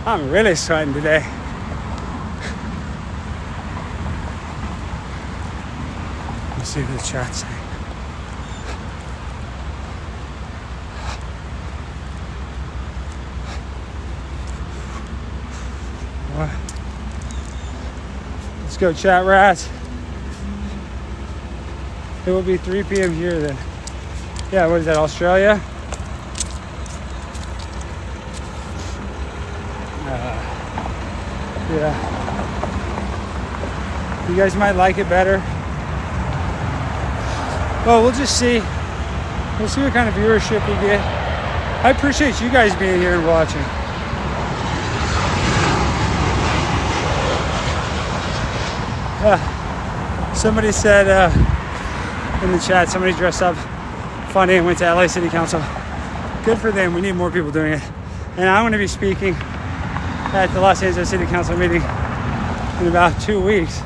I'm really sweating today. Let's see what the chat's saying. What? Let's go, chat rats. It will be 3 p.m. here then. Yeah, what is that, Australia? Yeah. You guys might like it better. Well, we'll just see. We'll see what kind of viewership we get. I appreciate you guys being here and watching. Somebody said in the chat, somebody dressed up funny and went to LA City Council. Good for them. We need more people doing it. And I'm going to be speaking at the Los Angeles City Council meeting in about 2 weeks.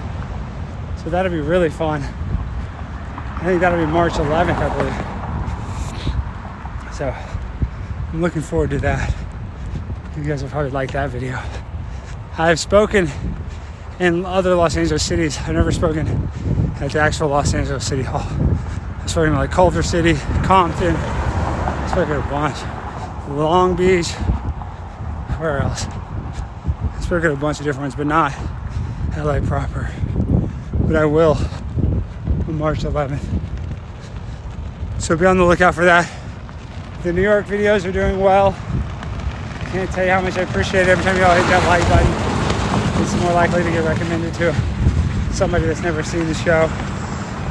So that'll be really fun. I think that'll be March 11th, I believe. So I'm looking forward to that. You guys will probably like that video. I've spoken in other Los Angeles cities. I've never spoken at the actual Los Angeles City Hall. I've spoken to like Culver City, Compton. I've spoken to a bunch. Long Beach. Where else? I've spoken to a bunch of different ones, but not LA proper. But I will on March 11th. So be on the lookout for that. The New York videos are doing well. Can't tell you how much I appreciate it. Every time y'all hit that like button, it's more likely to get recommended to somebody that's never seen the show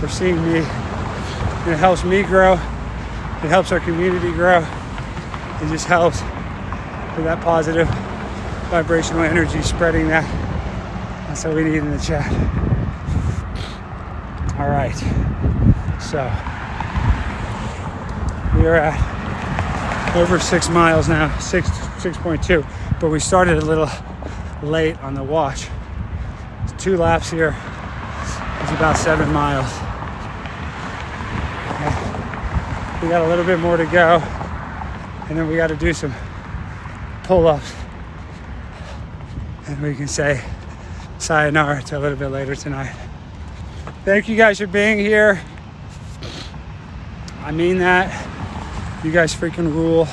or seen me. And it helps me grow. It helps our community grow. It just helps with that positive vibrational energy, spreading that. That's what we need in the chat. All right. So we are at over 6 miles now, 6.2, but we started a little late on the watch. It's 2 laps here. It's about 7 miles. Okay. We got a little bit more to go, and then we got to do some pull-ups, and we can say sayonara to a little bit later tonight. Thank you guys for being here. I mean that. You guys freaking rule.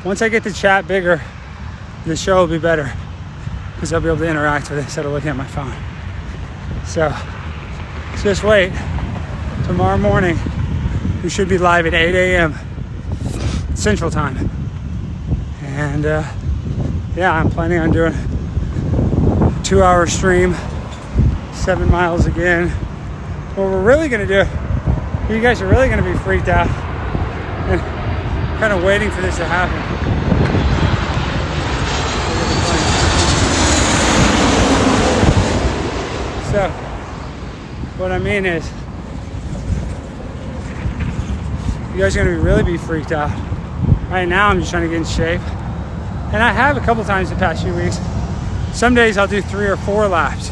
Once I get the chat bigger, the show will be better because I'll be able to interact with it instead of looking at my phone. So just wait. Tomorrow morning, we should be live at 8 a.m. Central Time. And yeah, I'm planning on doing 2-hour stream, 7 miles again. What we're really gonna do, you guys are really gonna be freaked out and kind of waiting for this to happen. So, what I mean is, you guys are gonna really be freaked out. Right now, I'm just trying to get in shape. And I have a couple times the past few weeks. Some days I'll do 3 or 4 laps.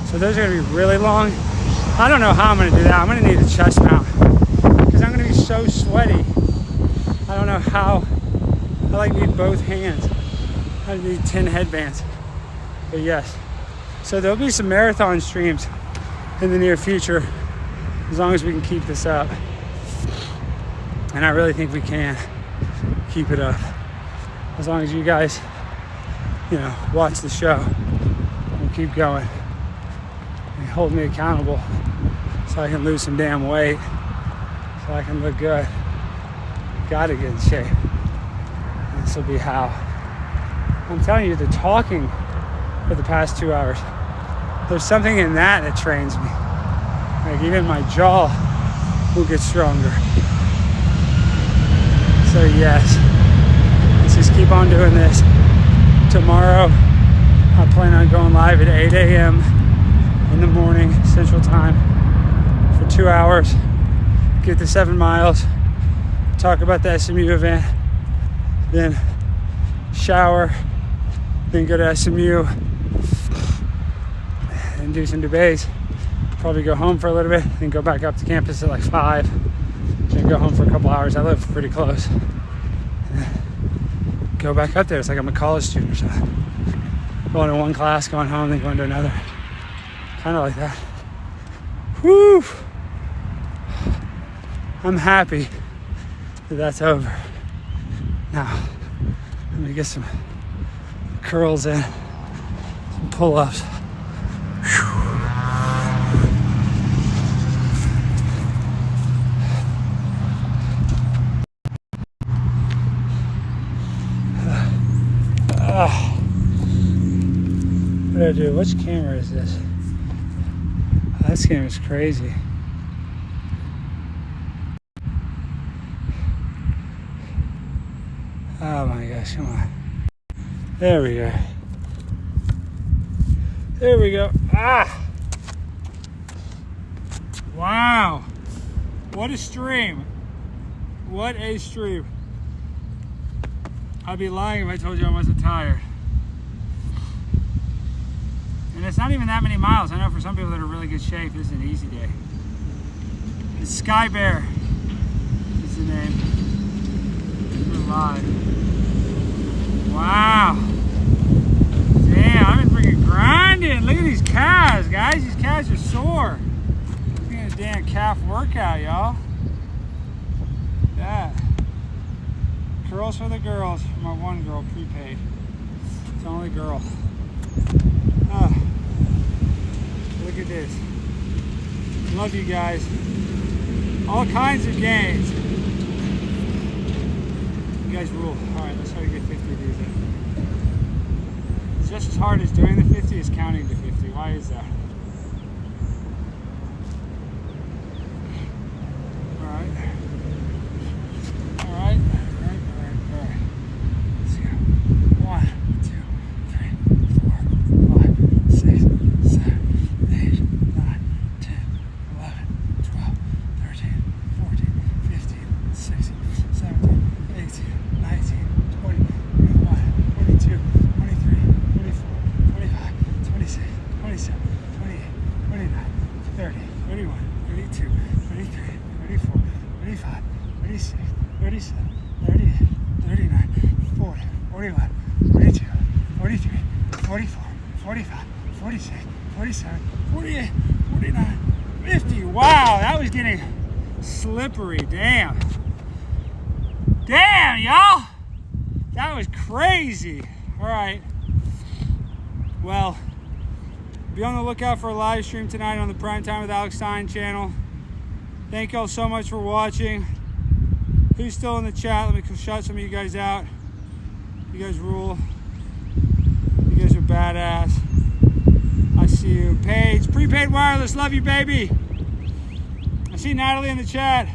So those are gonna be really long. I don't know how I'm gonna do that. I'm gonna need a chest mount because I'm gonna be so sweaty. I don't know how. I like need both hands. I need 10 headbands. But yes. So there'll be some marathon streams in the near future as long as we can keep this up. And I really think we can keep it up. As long as you guys, watch the show and keep going and hold me accountable so I can lose some damn weight, so I can look good. Gotta get in shape. And this will be how. I'm telling you, the talking for the past 2 hours, there's something in that trains me. Like even my jaw will get stronger. So yes, let's just keep on doing this. Tomorrow, I plan on going live at 8 a.m. in the morning, Central Time, for 2 hours. Get the 7 miles, talk about the SMU event, then shower, then go to SMU and do some debates. Probably go home for a little bit, then go back up to campus at like 5. Then go home for a couple hours. I live pretty close. Go back up there. It's like I'm a college student or something. Going to one class, going home, then going to another. Kind of like that. Woo! I'm happy that that's over. Now, let me get some curls in, some pull-ups. Whew. What do I do? Which camera is this? Oh, this camera's crazy. Oh my gosh, come on. There we go. There we go. Ah! Wow! What a stream. What a stream. I'd be lying if I told you I wasn't tired. And it's not even that many miles. I know for some people that are in really good shape, this is an easy day. The Sky Bear is the name. We're live. Wow. Damn, I've been freaking grinding. Look at these calves, guys. These calves are sore. Look at this damn calf workout, y'all. Look at that. Curls for the girls. My one girl prepaid. It's the only girl. Oh, look at this. Love you guys. All kinds of games. You guys rule. Alright, let's try to get 50 of these in. It's just as hard as doing the 50 as counting to 50. Why is that? Alright. Alright. Let's go. 1, 2, 3, 4, 5, 6, 7, 8, 9, 10, 11, 12, 13, 14, 15, 16, 17, 18, 19, 20, 21, 22, 23, 24, 25, 26, 27, 28, 29, 30, 31, 32, 33, 34, 35, 36, 37, 38, 39, 40, 41, 42, 43, 44, 45, 46, 47, 48, 49, 50. Wow, that was getting slippery. Damn. Damn, y'all. That was crazy. All right. Well, be on the lookout for a live stream tonight on the Prime Time with Alex Stein channel. Thank y'all so much for watching. Who's still in the chat? Let me shout some of you guys out. You guys rule. You guys are badass. I see you. Paige, prepaid wireless, love you, baby. I see Natalie in the chat.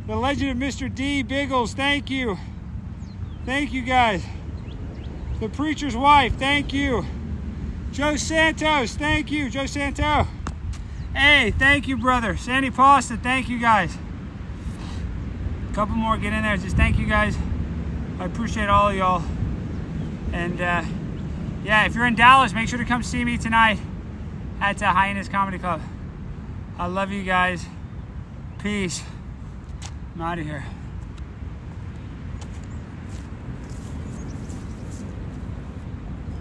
The legend of Mr. D. Biggles, thank you. Thank you, guys. The preacher's wife, thank you. Joe Santos, thank you. Joe Santo. Hey, thank you, brother. Sandy Pasta, thank you, guys. A couple more, get in there. Just thank you, guys. I appreciate all of y'all. And yeah, if you're in Dallas, make sure to come see me tonight at Hyenas Comedy Club. I love you guys. Peace. I'm out of here.